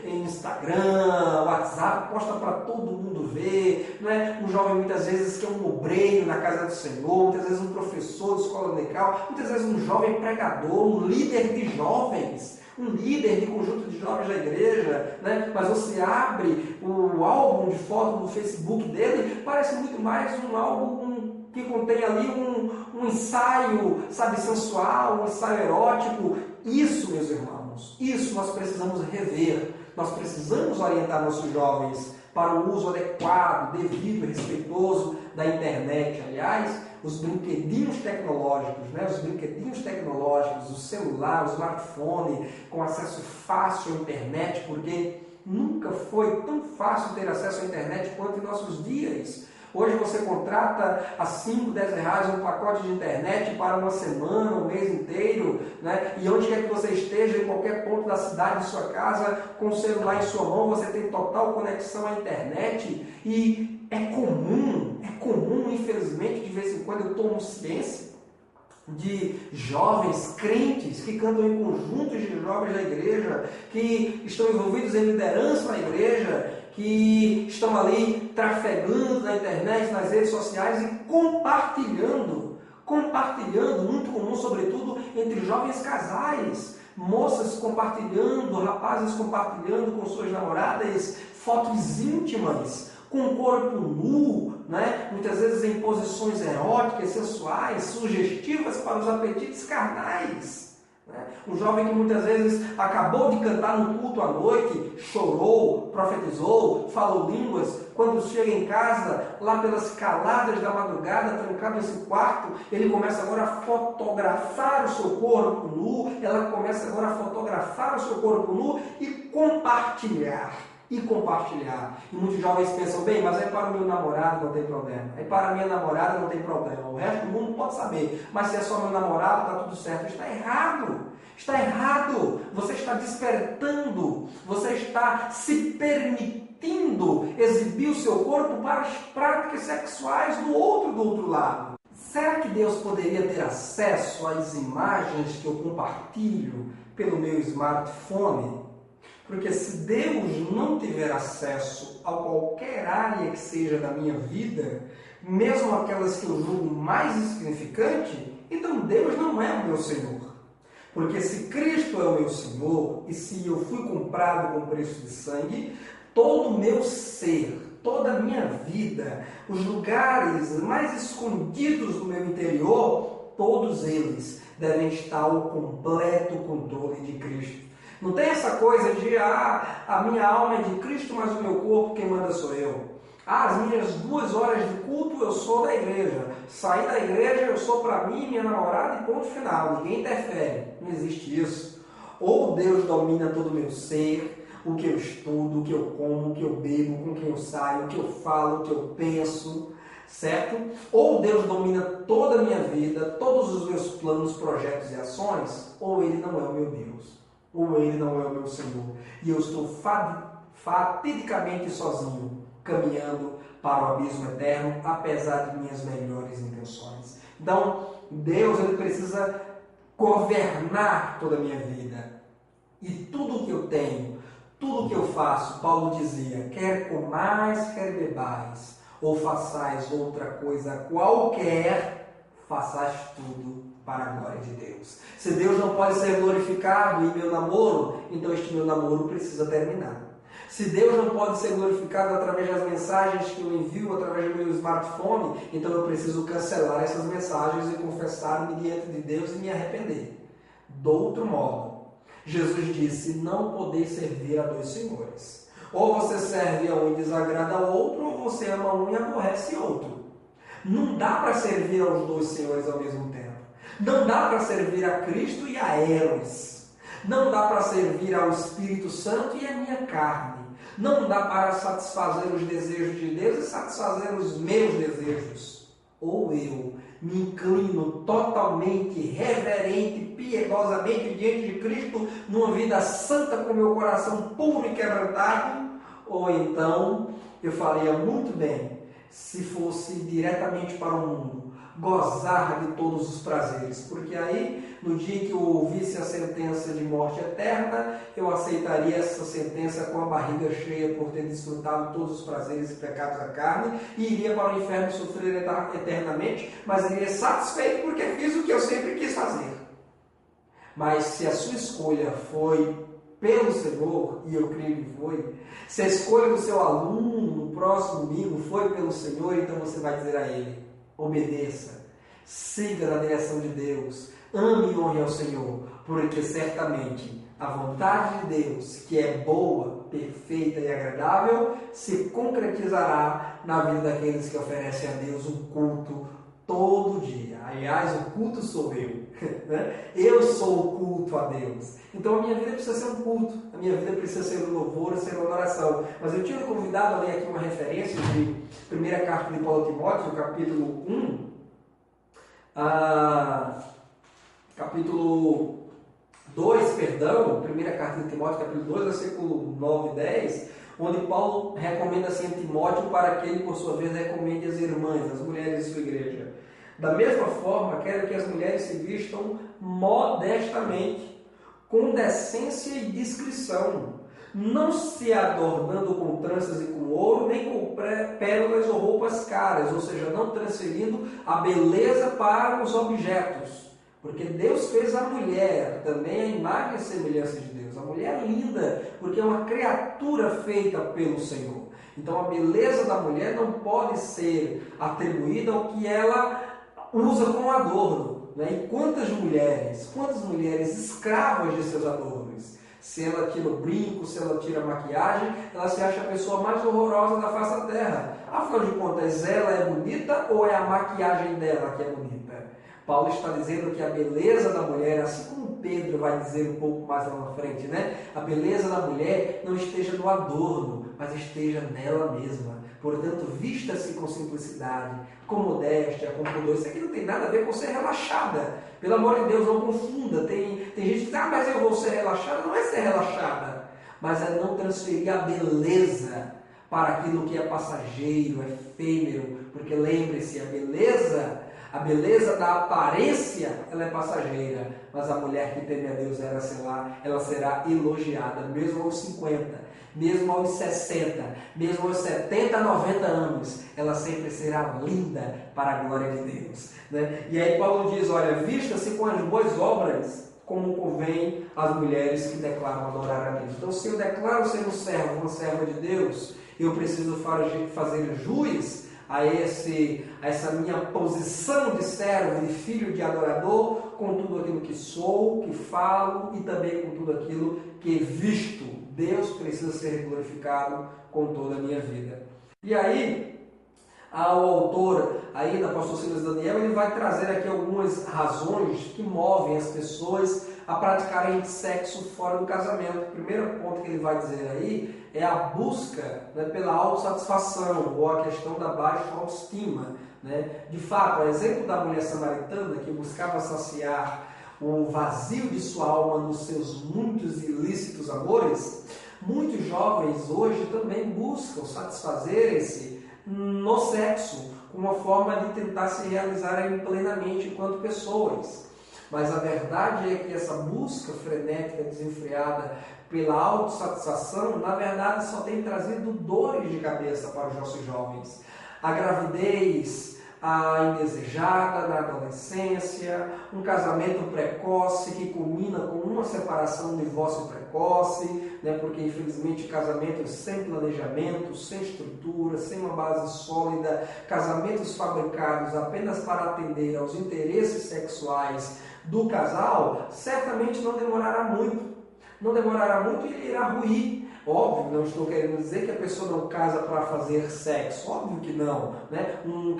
Instagram, WhatsApp, posta para todo mundo ver. Né? Um jovem muitas vezes que é um obreiro na casa do Senhor, muitas vezes um professor de escola dominical, muitas vezes um jovem pregador, um líder de jovens, um líder de conjunto de jovens da igreja, né? Mas você abre o álbum de foto no Facebook dele, parece muito mais um álbum que contém ali um ensaio, sabe, sensual, um ensaio erótico. Isso, meus irmãos, isso nós precisamos rever. Nós precisamos orientar nossos jovens para o uso adequado, devido e respeitoso da internet. Aliás, os brinquedinhos tecnológicos, né? O celular, o smartphone, com acesso fácil à internet, porque nunca foi tão fácil ter acesso à internet quanto em nossos dias. Hoje você contrata a 5, 10 reais um pacote de internet para uma semana, um mês inteiro, né? E onde quer que você esteja, em qualquer ponto da cidade, de sua casa, com o celular em sua mão, você tem total conexão à internet. E é comum, infelizmente, de vez em quando eu tomo ciência de jovens crentes que cantam em conjuntos de jovens da igreja, que estão envolvidos em liderança na igreja, que estão ali trafegando na internet, nas redes sociais e compartilhando, muito comum, sobretudo entre jovens casais, moças compartilhando, rapazes compartilhando com suas namoradas fotos íntimas, com o corpo nu, né? Muitas vezes em posições eróticas, sensuais, sugestivas para os apetites carnais. Né? Um jovem que muitas vezes acabou de cantar no culto à noite, chorou, profetizou, falou línguas, quando chega em casa, lá pelas caladas da madrugada, trancado nesse quarto, ele começa agora a fotografar o seu corpo nu, ela começa agora a fotografar o seu corpo nu e compartilhar. E muitos jovens pensam, bem, mas aí para o meu namorado não tem problema. Aí para a minha namorada não tem problema. O resto do mundo pode saber. Mas se é só meu namorado, está tudo certo. Está errado. Está errado. Você está despertando. Você está se permitindo exibir o seu corpo para as práticas sexuais do outro lado. Será que Deus poderia ter acesso às imagens que eu compartilho pelo meu smartphone? Porque se Deus não tiver acesso a qualquer área que seja da minha vida, mesmo aquelas que eu julgo mais insignificante, então Deus não é o meu Senhor. Porque se Cristo é o meu Senhor, e se eu fui comprado com preço de sangue, todo o meu ser, toda a minha vida, os lugares mais escondidos do meu interior, todos eles devem estar ao completo controle de Cristo. Não tem essa coisa de, a minha alma é de Cristo, mas o meu corpo quem manda sou eu. As minhas 2 horas de culto eu sou da igreja. Sair da igreja eu sou para mim, minha namorada e ponto final. Ninguém interfere. Não existe isso. Ou Deus domina todo o meu ser, o que eu estudo, o que eu como, o que eu bebo, com quem eu saio, o que eu falo, o que eu penso, certo? Ou Deus domina toda a minha vida, todos os meus planos, projetos e ações, ou Ele não é o meu Deus. Ou Ele não é o meu Senhor. E eu estou fatidicamente sozinho, caminhando para o abismo eterno, apesar de minhas melhores intenções. Então, Deus ele precisa governar toda a minha vida. E tudo que eu tenho, tudo que eu faço, Paulo dizia, quer comais, quer bebais, ou façais outra coisa qualquer, façais tudo para a glória de Deus. Se Deus não pode ser glorificado em meu namoro, então este meu namoro precisa terminar. Se Deus não pode ser glorificado através das mensagens que eu envio através do meu smartphone, então eu preciso cancelar essas mensagens e confessar-me diante de Deus e me arrepender. Do outro modo, Jesus disse, não podeis servir a 2 senhores. Ou você serve a um e desagrada ao outro, ou você ama um e aborrece outro. Não dá para servir aos 2 senhores ao mesmo tempo. Não dá para servir a Cristo e a Eros. Não dá para servir ao Espírito Santo e a minha carne. Não dá para satisfazer os desejos de Deus e satisfazer os meus desejos. Ou eu me inclino totalmente, reverente, piedosamente diante de Cristo, numa vida santa com meu coração puro e quebrantado, ou então eu faria muito bem se fosse diretamente para o mundo, gozar de todos os prazeres, porque aí, no dia que eu ouvisse a sentença de morte eterna, eu aceitaria essa sentença com a barriga cheia por ter desfrutado todos os prazeres e pecados da carne, e iria para o inferno sofrer eternamente, mas iria satisfeito porque fiz o que eu sempre quis fazer. Mas se a sua escolha foi pelo Senhor, e eu creio que foi, se a escolha do seu aluno no próximo domingo foi pelo Senhor, então você vai dizer a ele, obedeça, siga na direção de Deus, ame e honre ao Senhor, porque certamente a vontade de Deus, que é boa, perfeita e agradável, se concretizará na vida daqueles que oferecem a Deus um culto todo dia. Aliás, o culto sou eu. Eu sou o culto a Deus. Então a minha vida precisa ser um culto. A minha vida precisa ser um louvor, ser uma adoração. Mas eu tinha convidado a ler aqui uma referência de primeira carta de Paulo a Timóteo, capítulo 1. Capítulo 2, perdão. Primeira carta de Timóteo, capítulo 2, versículo 9 e 10. Onde Paulo recomenda assim a Timóteo para que ele, por sua vez, recomende as irmãs, as mulheres de sua igreja. Da mesma forma, quero que as mulheres se vistam modestamente, com decência e discrição, não se adornando com tranças e com ouro, nem com pérolas ou roupas caras, ou seja, não transferindo a beleza para os objetos. Porque Deus fez a mulher, também a imagem e semelhança de Deus. A mulher é linda, porque é uma criatura feita pelo Senhor. Então a beleza da mulher não pode ser atribuída ao que ela usa como adorno. Né? E quantas mulheres escravas de seus adornos. Se ela tira o brinco, se ela tira a maquiagem, ela se acha a pessoa mais horrorosa da face da terra. Afinal de contas, ela é bonita ou é a maquiagem dela que é bonita? Paulo está dizendo que a beleza da mulher, assim como Pedro vai dizer um pouco mais lá na frente, né? A beleza da mulher não esteja no adorno, mas esteja nela mesma. Portanto, vista-se com simplicidade, com modéstia, com pudor. Isso aqui não tem nada a ver com ser relaxada. Pelo amor de Deus, não confunda. Tem gente que diz, mas eu vou ser relaxada. Não é ser relaxada, mas é não transferir a beleza para aquilo que é passageiro, é efêmero. Porque lembre-se, a beleza da aparência, ela é passageira, mas a mulher que teme a Deus, ela será elogiada, mesmo aos 50, mesmo aos 60, mesmo aos 70, 90 anos, ela sempre será linda para a glória de Deus. Né? E aí Paulo diz, olha, vista-se com as boas obras, como convém às mulheres que declaram adorar a Deus. Então, se eu declaro ser um servo, uma serva de Deus, eu preciso fazer jus a essa minha posição de servo, de filho, de adorador, com tudo aquilo que sou, que falo e também com tudo aquilo que visto. Deus precisa ser glorificado com toda a minha vida. E aí, o autor aí da apóstolo Silas Daniel, ele vai trazer aqui algumas razões que movem as pessoas a praticarem sexo fora do casamento. O primeiro ponto que ele vai dizer aí é a busca, né, pela autossatisfação ou a questão da baixa autoestima. Né? De fato, o exemplo da mulher samaritana que buscava saciar o vazio de sua alma nos seus muitos ilícitos amores, muitos jovens hoje também buscam satisfazer-se no sexo, uma forma de tentar se realizarem plenamente enquanto pessoas. Mas a verdade é que essa busca frenética, desenfreada pela autossatisfação, na verdade só tem trazido dores de cabeça para os nossos jovens. A gravidez, a indesejada na adolescência, um casamento precoce que culmina com uma separação, um divórcio precoce, né, porque infelizmente casamentos sem planejamento, sem estrutura, sem uma base sólida, casamentos fabricados apenas para atender aos interesses sexuais do casal, certamente não demorará muito. Não demorará muito e ele irá ruir. Óbvio, não estou querendo dizer que a pessoa não casa para fazer sexo. Óbvio que não. Né? Um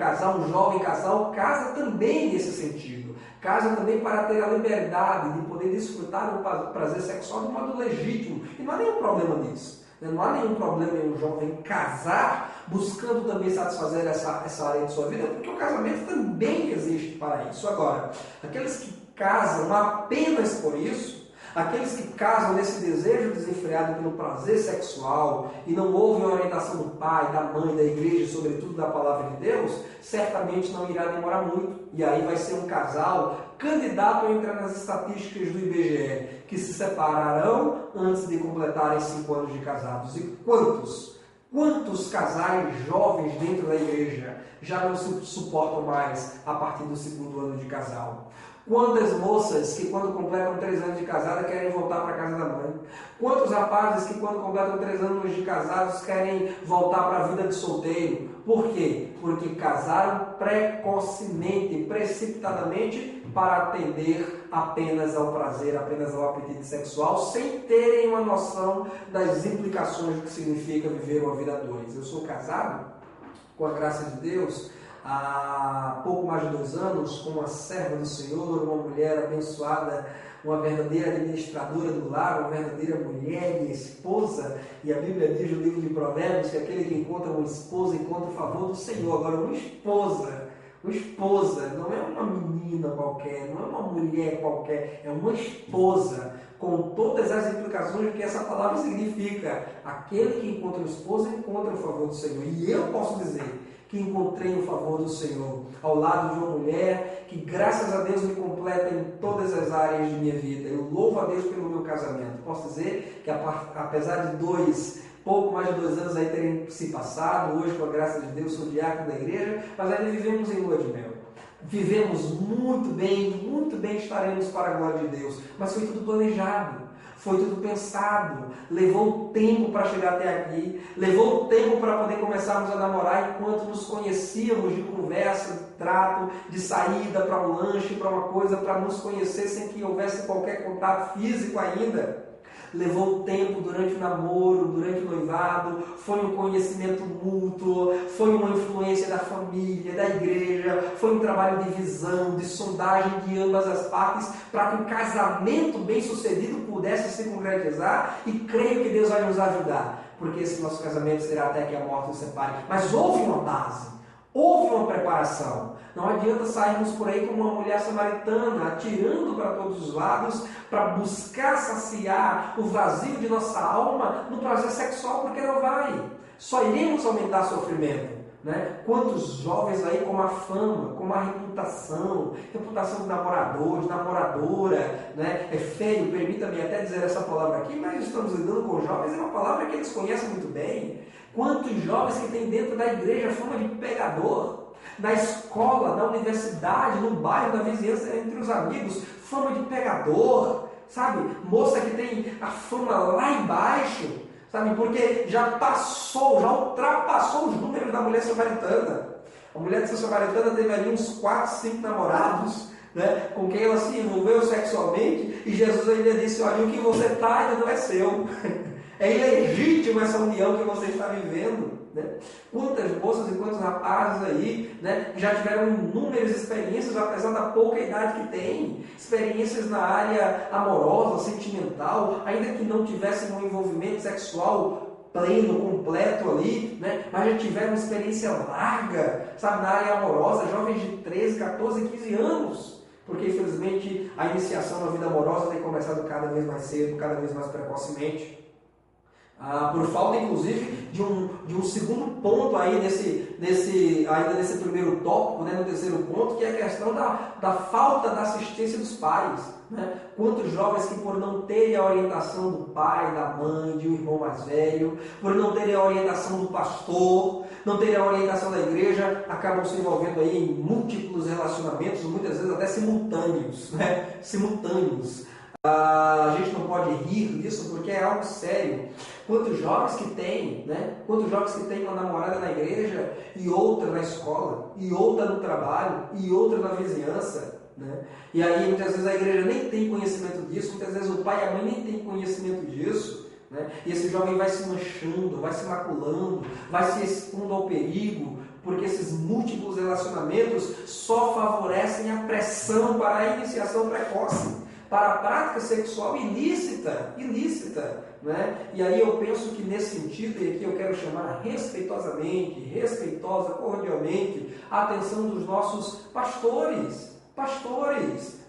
jovem casal, casa também nesse sentido. Casa também para ter a liberdade de poder desfrutar do prazer sexual de modo legítimo. E não há nenhum problema nisso. Não há nenhum problema em um jovem casar buscando também satisfazer essa área de sua vida, porque o casamento também existe para isso. Agora, aqueles que casam apenas por isso, aqueles que casam nesse desejo desenfreado pelo prazer sexual e não ouvem a orientação do pai, da mãe, da igreja, sobretudo da palavra de Deus, certamente não irá demorar muito. E aí vai ser um casal candidato a entrar nas estatísticas do IBGE, que se separarão antes de completarem 5 anos de casados. E quantos casais jovens dentro da igreja já não se suportam mais a partir do 2º ano de casal? Quantas moças que quando completam 3 anos de casada querem voltar para a casa da mãe? Quantos rapazes que quando completam 3 anos de casados querem voltar para a vida de solteiro? Por quê? Porque casaram precocemente, precipitadamente, para atender apenas ao prazer, apenas ao apetite sexual, sem terem uma noção das implicações do que significa viver uma vida a dois. Eu sou casado, com a graça de Deus, há pouco mais de 2 anos com uma serva do Senhor, uma mulher abençoada, uma verdadeira administradora do lar, uma verdadeira mulher e esposa. E a Bíblia diz no livro de Provérbios que aquele que encontra uma esposa encontra o favor do Senhor. Agora, uma esposa não é uma menina qualquer, não é uma mulher qualquer, é uma esposa, com todas as implicações que essa palavra significa. Aquele que encontra uma esposa encontra o favor do Senhor. E eu posso dizer que encontrei o favor do Senhor ao lado de uma mulher que, graças a Deus, me completa em todas as áreas de minha vida. Eu louvo a Deus pelo meu casamento. Posso dizer que, apesar de pouco mais de 2 anos aí terem se passado, hoje, com a graça de Deus, sou diácono da igreja, mas ainda vivemos em lua de mel. Vivemos muito bem estaremos para a glória de Deus, mas foi tudo planejado, foi tudo pensado, levou tempo para chegar até aqui, levou tempo para poder começarmos a namorar enquanto nos conhecíamos, de conversa, de trato, de saída para um lanche, para uma coisa, para nos conhecer sem que houvesse qualquer contato físico ainda. Levou tempo durante o namoro, durante o noivado, foi um conhecimento mútuo, foi uma influência da família, da igreja, foi um trabalho de visão, de sondagem de ambas as partes, para que o casamento bem sucedido pudesse se concretizar, e creio que Deus vai nos ajudar, porque esse nosso casamento será até que a morte nos separe. Mas houve uma base, houve uma preparação. Não adianta sairmos por aí como uma mulher samaritana, atirando para todos os lados, para buscar saciar o vazio de nossa alma no prazer sexual, porque não vai. Só iremos aumentar sofrimento. Né? Quantos jovens aí com a fama, com a reputação de namorador, de namoradora, né? É feio, permita-me até dizer essa palavra aqui, mas estamos lidando com jovens, é uma palavra que eles conhecem muito bem. Quantos jovens que tem dentro da igreja fama de pegador, na escola, na universidade, no bairro, na vizinhança, entre os amigos, fama de pegador, sabe? Moça que tem a fama lá embaixo, sabe? Porque já ultrapassou os números da mulher samaritana. A mulher samaritana teve ali uns 4, 5 namorados, né, com quem ela se envolveu sexualmente, e Jesus ainda disse: olha, o que você está ainda não é seu. É ilegítimo essa união que você está vivendo. Né? Quantas moças e quantos rapazes aí, né, já tiveram inúmeras experiências, apesar da pouca idade que têm, experiências na área amorosa, sentimental, ainda que não tivessem um envolvimento sexual pleno, completo ali, né, mas já tiveram uma experiência larga, sabe, na área amorosa, jovens de 13, 14, 15 anos. Porque, infelizmente, a iniciação na vida amorosa tem começado cada vez mais cedo, cada vez mais precocemente. Por falta, inclusive, de um segundo ponto aí ainda nesse primeiro tópico, né, no terceiro ponto, que é a questão da falta da assistência dos pais. Né? Quantos jovens que, por não terem a orientação do pai, da mãe, de um irmão mais velho, por não terem a orientação do pastor, não terem a orientação da igreja, acabam se envolvendo aí em múltiplos relacionamentos, muitas vezes até simultâneos. Né? Simultâneos. A gente não pode rir disso porque é algo sério. Quantos jovens que tem, né? Quantos jovens que tem uma namorada na igreja e outra na escola, e outra no trabalho, e outra na vizinhança, né? E aí muitas vezes a igreja nem tem conhecimento disso, muitas vezes o pai e a mãe nem tem conhecimento disso, né? E esse jovem vai se manchando, vai se maculando, vai se expondo ao perigo, porque esses múltiplos relacionamentos só favorecem a pressão para a iniciação precoce, para a prática sexual ilícita, né? E aí eu penso que nesse sentido, e aqui eu quero chamar cordialmente, a atenção dos nossos pastores,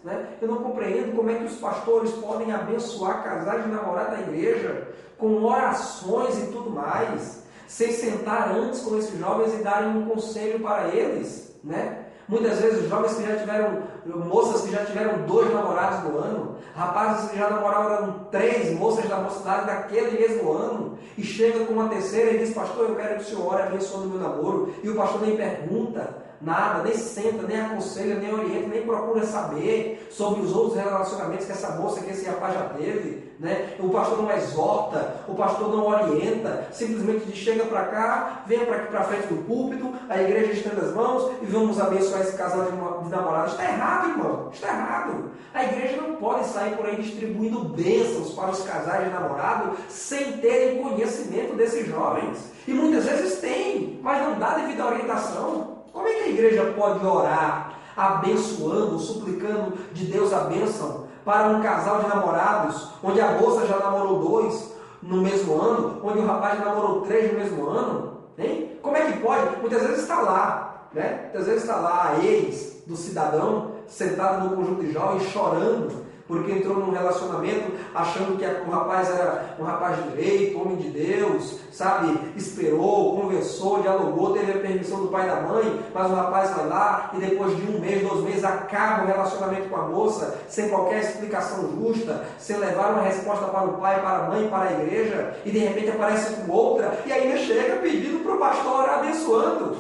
né? Eu não compreendo como é que os pastores podem abençoar casais de namorado na igreja, com orações e tudo mais, sem sentar antes com esses jovens e darem um conselho para eles, né? Muitas vezes jovens que já tiveram, moças que já tiveram 2 namorados no ano, rapazes que já namoraram 3 moças da mocidade naquele mesmo ano, e chega com uma terceira e diz: pastor, eu quero que o senhor ore abençoando o meu namoro, e o pastor nem pergunta nada, nem senta, nem aconselha, nem orienta, nem procura saber sobre os outros relacionamentos que essa moça, que esse rapaz já teve, né? O pastor não exorta, o pastor não orienta, simplesmente chega para cá, vem para aqui para frente do púlpito, a igreja estende as mãos e vamos abençoar esse casal de namorados. Está errado, irmão, está errado. A igreja não pode sair por aí distribuindo bênçãos para os casais de namorado sem terem conhecimento desses jovens. E muitas vezes tem, mas não dá devido à orientação. Como é que a igreja pode orar, abençoando, suplicando de Deus a bênção para um casal de namorados, onde a moça já namorou 2 no mesmo ano, onde o rapaz já namorou 3 no mesmo ano? Hein? Como é que pode? Muitas vezes está lá, né? Muitas vezes está lá a ex do cidadão, sentado no conjunto de jovens, chorando, porque entrou num relacionamento achando que o rapaz era um rapaz direito, homem de Deus, sabe? Esperou, conversou, dialogou, teve a permissão do pai e da mãe, mas o rapaz vai lá e depois de 1 mês, 2 meses, acaba o relacionamento com a moça, sem qualquer explicação justa, sem levar uma resposta para o pai, para a mãe, para a igreja, e de repente aparece com outra, e ainda chega pedindo para o pastor orar abençoando.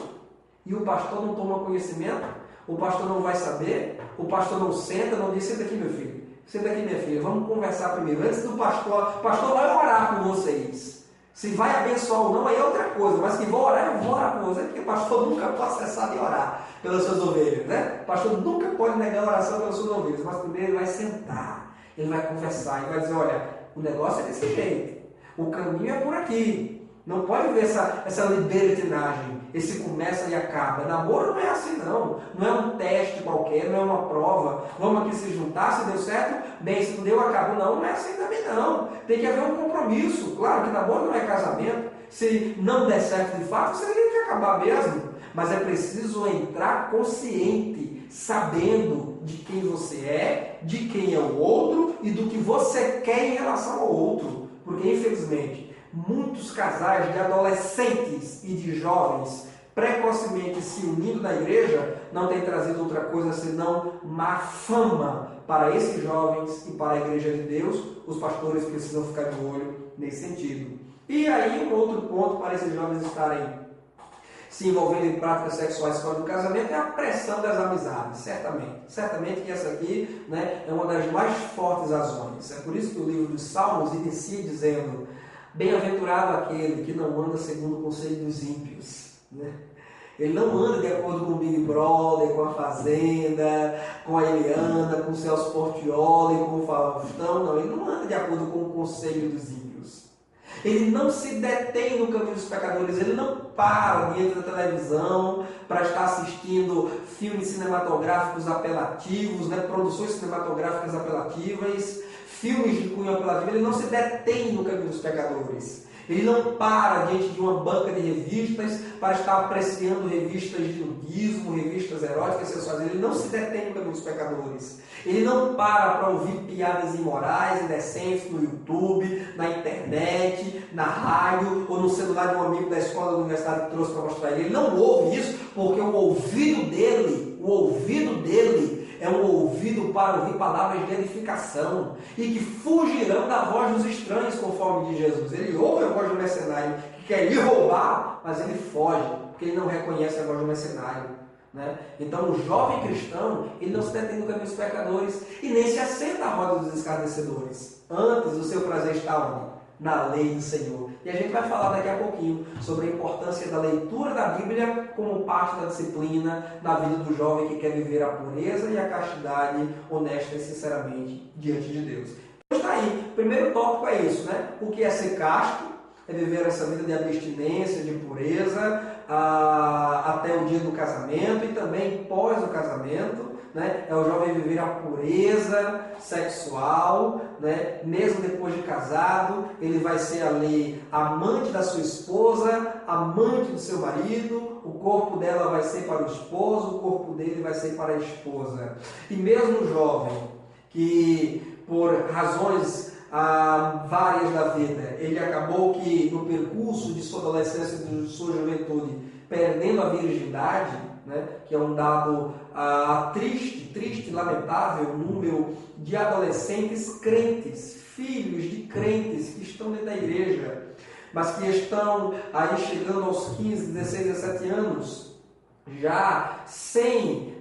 E o pastor não toma conhecimento, o pastor não vai saber, o pastor não senta, não diz: senta aqui, meu filho. Senta aqui, minha filha, vamos conversar primeiro. Antes do pastor, o pastor vai orar por vocês. Se vai abençoar ou não, aí é outra coisa. Mas que vou orar, eu vou orar por vocês, porque o pastor nunca pode cessar de orar pelas suas ovelhas, né? O pastor nunca pode negar a oração pelas suas ovelhas. Mas primeiro ele vai sentar, ele vai conversar, ele vai dizer: olha, o negócio é desse jeito, o caminho é por aqui. Não pode ver essa libertinagem, esse começa e acaba. Namoro não é assim, não. Não é um teste qualquer, não é uma prova. Vamos aqui se juntar, se deu certo, bem, se não deu, acabou. Não é assim também, não. Tem que haver um compromisso. Claro que namoro não é casamento. Se não der certo de fato, você tem que acabar mesmo. Mas é preciso entrar consciente, sabendo de quem você é, de quem é o outro e do que você quer em relação ao outro. Porque, infelizmente, muitos casais de adolescentes e de jovens precocemente se unindo na igreja não tem trazido outra coisa senão má fama para esses jovens e para a igreja de Deus. Os pastores precisam ficar de olho nesse sentido. E aí um outro ponto para esses jovens estarem se envolvendo em práticas sexuais fora do casamento é a pressão das amizades, certamente que essa aqui, né, é uma das mais fortes razões. É por isso que o livro dos Salmos inicia dizendo: bem-aventurado aquele que não anda segundo o conselho dos ímpios, né? Ele não anda de acordo com o Big Brother, com a Fazenda, com a Eliana, com o Celso Portiolli, com o Faustão, não. Ele não anda de acordo com o conselho dos ímpios. Ele não se detém no caminho dos pecadores, ele não para diante da televisão para estar assistindo filmes cinematográficos apelativos, né, produções cinematográficas apelativas, filmes de cunho apelativo. Ele não se detém no caminho dos pecadores. Ele não para diante de uma banca de revistas para estar apreciando revistas de nudismo, revistas eróticas, sensuais. Ele não se detém no caminho dos pecadores. Ele não para ouvir piadas imorais, indecentes no YouTube, na internet, na rádio ou no celular de um amigo da escola, da universidade que trouxe para mostrar ele. Ele não ouve isso porque o ouvido dele é um ouvido para ouvir palavras de edificação e que fugirão da voz dos estranhos, conforme diz Jesus. Ele ouve a voz do mercenário que quer lhe roubar, mas ele foge, porque ele não reconhece a voz do mercenário, né? Então o jovem cristão, ele não se detém no caminho dos pecadores e nem se assenta à roda dos escarnecedores. Antes, o seu prazer está onde? Na lei do Senhor. E a gente vai falar daqui a pouquinho sobre a importância da leitura da Bíblia como parte da disciplina na vida do jovem que quer viver a pureza e a castidade honesta e sinceramente diante de Deus. Então está aí. O primeiro tópico é isso, né? O que é ser casto? É viver essa vida de abstinência, de pureza, até o dia do casamento e também pós o casamento. Né? É o jovem viver a pureza sexual, né? Mesmo depois de casado, ele vai ser ali amante da sua esposa, amante do seu marido, o corpo dela vai ser para o esposo, o corpo dele vai ser para a esposa. E mesmo o jovem que, por razões várias da vida, ele acabou que no percurso de sua adolescência e de sua juventude, perdendo a virgindade, né, que é um dado triste, lamentável, número de adolescentes crentes, filhos de crentes que estão dentro da igreja, mas que estão aí chegando aos 15, 16, 17 anos, já sem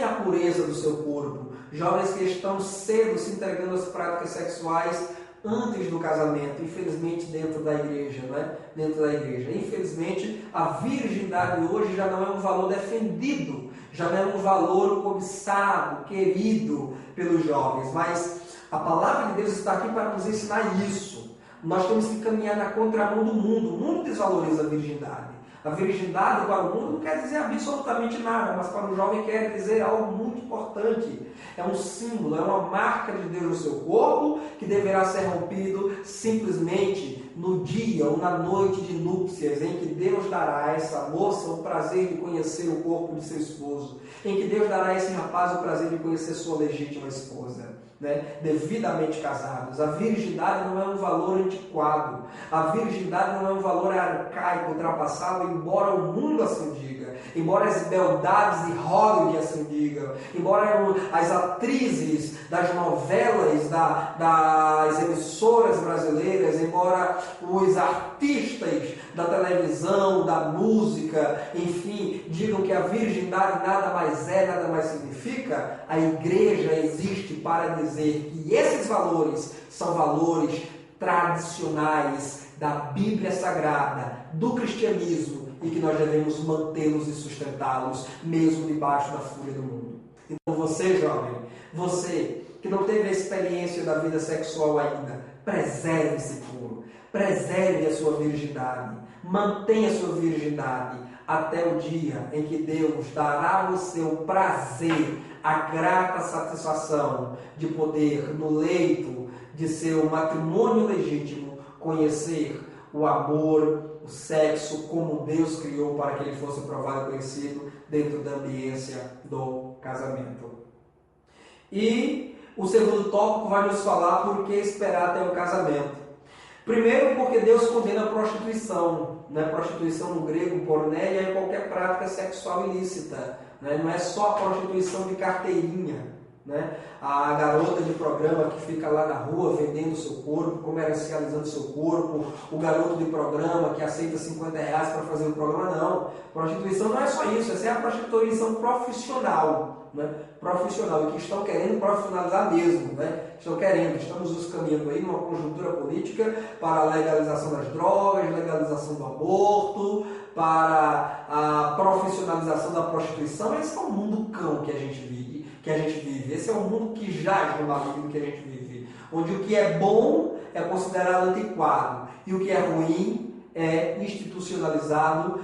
a pureza do seu corpo, jovens que estão cedo se entregando às práticas sexuais antes do casamento, infelizmente dentro da igreja, né? Dentro da igreja. Infelizmente, a virgindade hoje já não é um valor defendido, já não é um valor cobiçado, querido pelos jovens, mas a palavra de Deus está aqui para nos ensinar isso. Nós temos que caminhar na contramão do mundo. O mundo desvaloriza a virgindade. A virgindade para o mundo não quer dizer absolutamente nada, mas para o jovem quer dizer algo muito importante. É um símbolo, é uma marca de Deus no seu corpo que deverá ser rompido simplesmente no dia ou na noite de núpcias, em que Deus dará a essa moça o prazer de conhecer o corpo de seu esposo, em que Deus dará a esse rapaz o prazer de conhecer sua legítima esposa. Devidamente casados. A virgindade não é um valor antiquado, a virgindade não é um valor arcaico, ultrapassado, embora o mundo assim diga, embora as beldades de Hollywood assim digam, embora as atrizes das novelas, das emissoras brasileiras, embora os artistas da televisão, da música, enfim, digam que a virgindade nada mais é, nada mais significa, a igreja existe para dizer que esses valores são valores tradicionais da Bíblia Sagrada, do cristianismo, e que nós devemos mantê-los e sustentá-los, mesmo debaixo da fúria do mundo. Então você, jovem, você que não teve a experiência da vida sexual ainda, preserve-se puro, preserve a sua virgindade, mantenha a sua virgindade até o dia em que Deus dará o seu prazer, a grata satisfação de poder, no leito de seu matrimônio legítimo, conhecer o amor, o sexo, como Deus criou para que ele fosse provado e conhecido dentro da ambiência do casamento. E o segundo tópico vai nos falar por que esperar até o casamento. Primeiro, porque Deus condena a prostituição. Prostituição no grego, porneia, é qualquer prática sexual ilícita. Não é só a prostituição de carteirinha. A garota de programa que fica lá na rua vendendo o seu corpo, comercializando o seu corpo, o garoto de programa que aceita R$50 para fazer o programa, não. Prostituição não é só isso, essa é a prostituição profissional. Profissional, e que estão querendo profissionalizar mesmo, estamos nos caminhando aí numa conjuntura política para a legalização das drogas, legalização do aborto, para a profissionalização da prostituição. Esse é o mundo cão que a gente vive. Esse é o mundo que jaz no maligno que a gente vive, onde o que é bom é considerado antiquado e o que é ruim é institucionalizado,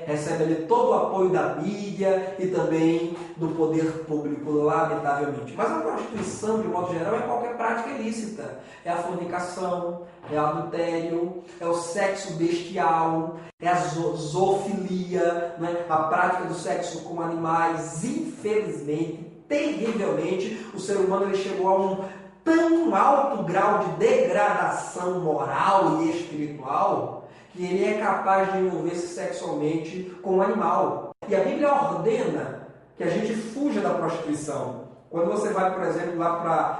recebe ali todo o apoio da mídia e também do poder público, lamentavelmente. Mas a prostituição, de modo geral, é qualquer prática ilícita. É a fornicação, é o adultério, é o sexo bestial, é a zoofilia, a prática do sexo com animais. Infelizmente, terrivelmente, o ser humano ele chegou a um tão alto grau de degradação moral e espiritual que ele é capaz de envolver-se sexualmente com um animal. E a Bíblia ordena que a gente fuja da prostituição. Quando você vai, por exemplo, lá para a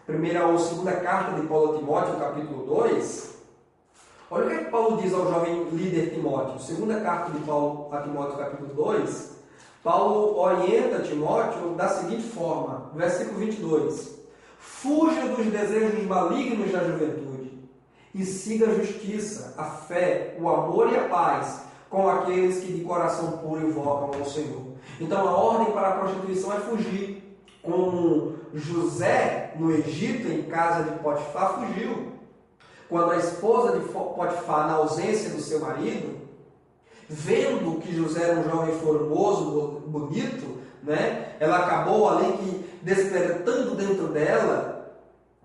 primeira ou segunda carta de Paulo a Timóteo, capítulo 2, olha o que Paulo diz ao jovem líder Timóteo. Segunda carta de Paulo a Timóteo, capítulo 2, Paulo orienta Timóteo da seguinte forma, versículo 22. Fuja dos desejos malignos da juventude e siga a justiça, a fé, o amor e a paz com aqueles que de coração puro invocam ao Senhor. Então a ordem para a prostituição é fugir. Como José no Egito, em casa de Potifar, fugiu. Quando a esposa de Potifar, na ausência do seu marido, vendo que José era um jovem formoso, bonito, ela acabou ali que despertando dentro dela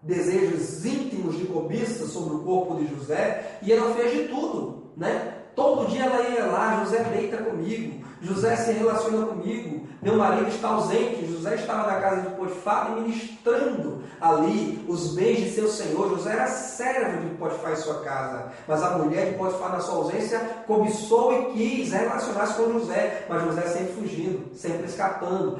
desejos íntimos de cobiça sobre o corpo de José, e ela fez de tudo, Todo dia ela ia lá, José deita comigo, José se relaciona comigo, meu marido está ausente, José estava na casa de Potifar administrando ali os bens de seu senhor. José era servo de Potifar em sua casa, mas a mulher de Potifar, na sua ausência, cobiçou e quis relacionar-se com José, mas José sempre fugindo, sempre escapando.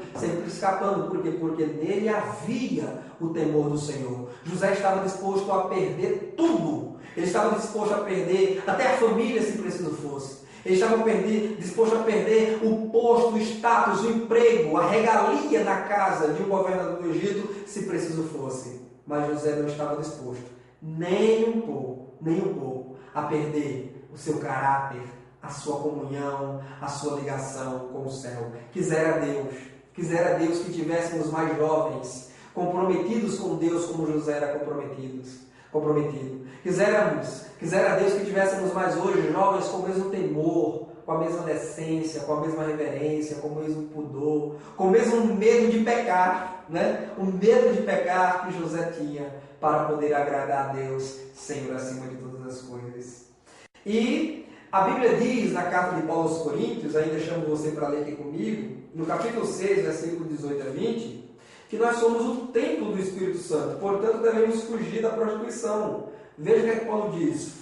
Por quê? Porque nele havia o temor do Senhor. José estava disposto a perder tudo. Ele estava disposto a perder até a família, se preciso fosse. Ele estava disposto a perder o posto, o status, o emprego, a regalia na casa de um governador do Egito, se preciso fosse. Mas José não estava disposto, nem um pouco, a perder o seu caráter, a sua comunhão, a sua ligação com o céu. Quisera Deus que tivéssemos mais jovens comprometidos com Deus como José era comprometido. comprometido. Quisera Deus que tivéssemos mais hoje jovens com o mesmo temor, com a mesma decência, com a mesma reverência, com o mesmo pudor, com o mesmo medo de pecar, né? O medo de pecar que José tinha para poder agradar a Deus, Senhor acima de todas as coisas. E a Bíblia diz na carta de Paulo aos Coríntios, ainda chamo você para ler aqui comigo, no capítulo 6, versículo 18 a 20, que nós somos o templo do Espírito Santo, portanto devemos fugir da prostituição. Veja o que é que Paulo diz: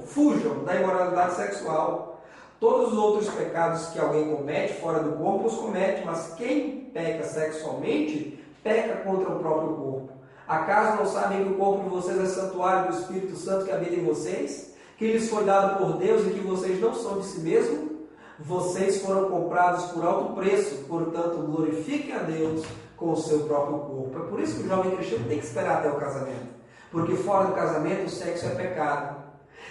fujam da imoralidade sexual. Todos os outros pecados que alguém comete fora do corpo os comete, mas quem peca sexualmente peca contra o próprio corpo. Acaso não sabem que o corpo de vocês é santuário do Espírito Santo que habita em vocês? Que lhes foi dado por Deus e que vocês não são de si mesmos? Vocês foram comprados por alto preço, portanto glorifiquem a Deus com o seu próprio corpo. É por isso que o jovem cristão tem que esperar até o casamento. Porque fora do casamento o sexo é pecado.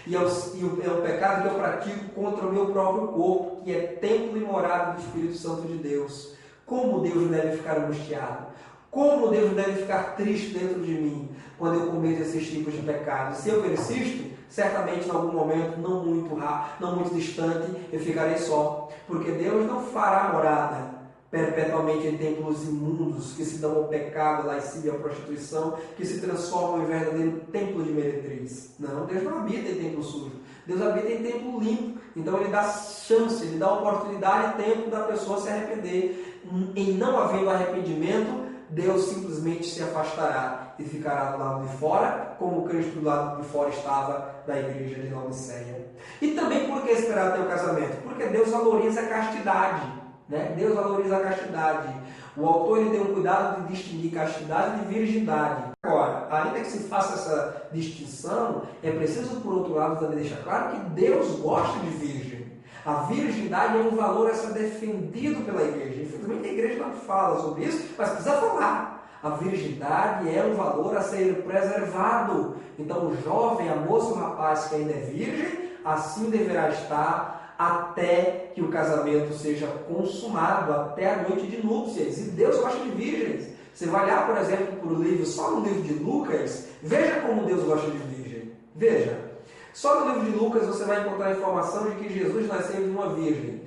E é o pecado que eu pratico contra o meu próprio corpo, que é templo e morada do Espírito Santo de Deus. Como Deus deve ficar angustiado? Como Deus deve ficar triste dentro de mim quando eu cometo esses tipos de pecados? Se eu persisto, certamente em algum momento, não muito distante, eu ficarei só. Porque Deus não fará morada perpetuamente em templos imundos que se dão ao pecado, à lascívia, à prostituição, que se transformam em verdadeiro templo de meretriz. Não, Deus não habita em templo sujo. Deus habita em templo limpo. Então Ele dá chance, Ele dá oportunidade e tempo da pessoa se arrepender. Em não havendo arrependimento, Deus simplesmente se afastará e ficará do lado de fora, como Cristo do lado de fora estava da igreja de Laodiceia. E também por que esperar até o casamento? Porque Deus valoriza a castidade. Né? Deus valoriza a castidade. O autor ele tem um cuidado de distinguir castidade de virgindade. Agora, ainda que se faça essa distinção, é preciso, por outro lado, também deixar claro que Deus gosta de virgem. A virgindade é um valor a ser defendido pela igreja. Infelizmente, a igreja não fala sobre isso, mas precisa falar. A virgindade é um valor a ser preservado. Então, o jovem, a moça, o rapaz que ainda é virgem, assim deverá estar até que o casamento seja consumado, até a noite de núpcias. E Deus gosta de virgens. Você vai olhar, por exemplo, para o livro, só no livro de Lucas, veja como Deus gosta de virgem. Veja. Só no livro de Lucas você vai encontrar a informação de que Jesus nasceu de uma virgem.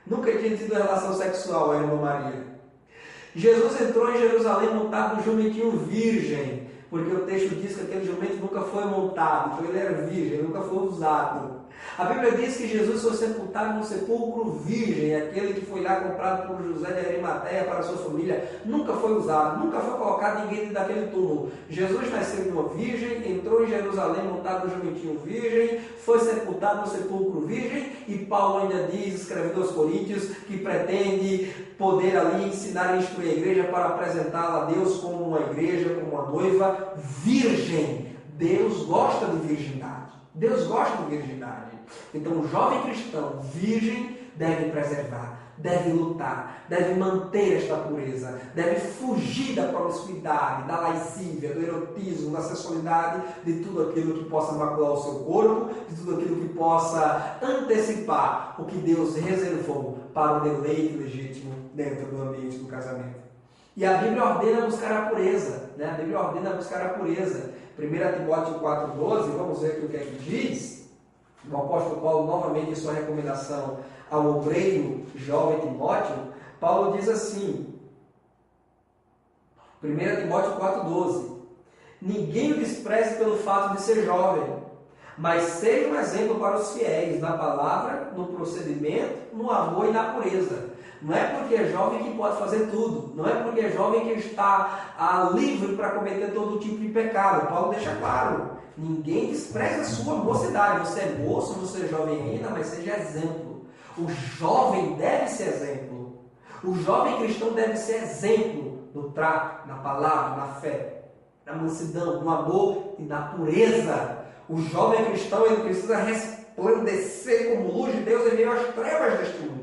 Nunca tinha tido relação sexual a irmã Maria. Jesus entrou em Jerusalém montado num jumentinho virgem, porque o texto diz que aquele jumento nunca foi montado, então ele era virgem, nunca foi usado. A Bíblia diz que Jesus foi sepultado num sepulcro virgem, aquele que foi lá comprado por José de Arimateia para a sua família, nunca foi usado, nunca foi colocado ninguém dentro daquele túmulo. Jesus nasceu de uma virgem, entrou em Jerusalém montado no jumentinho virgem, foi sepultado no sepulcro virgem, e Paulo ainda diz, escrevendo aos Coríntios, que pretende poder ali ensinar e instruir a igreja para apresentá-la a Deus como uma igreja, como uma noiva virgem. Deus gosta de virgindade. Deus gosta de virgindade. Então, o jovem cristão virgem deve preservar, deve lutar, deve manter esta pureza, deve fugir da promiscuidade, da lascívia, do erotismo, da sexualidade, de tudo aquilo que possa macular o seu corpo, de tudo aquilo que possa antecipar o que Deus reservou para o deleite legítimo dentro do ambiente do casamento. E a Bíblia ordena buscar a pureza, né? A Bíblia ordena buscar a pureza. 1 Timóteo 4,12, vamos ver aqui o que é que diz. O apóstolo Paulo, novamente, em sua recomendação ao obreiro jovem Timóteo, Paulo diz assim, 1 Timóteo 4,12: ninguém o despreze pelo fato de ser jovem, mas seja um exemplo para os fiéis, na palavra, no procedimento, no amor e na pureza. Não é porque é jovem que pode fazer tudo. Não é porque é jovem que está livre para cometer todo tipo de pecado. Paulo deixa claro. Ninguém despreza a sua mocidade. Você é moço, você é jovem ainda, mas seja exemplo. O jovem deve ser exemplo. O jovem cristão deve ser exemplo no trato, na palavra, na fé, na mansidão, no amor e na pureza. O jovem cristão ele precisa resplandecer como luz de Deus em meio às trevas deste mundo.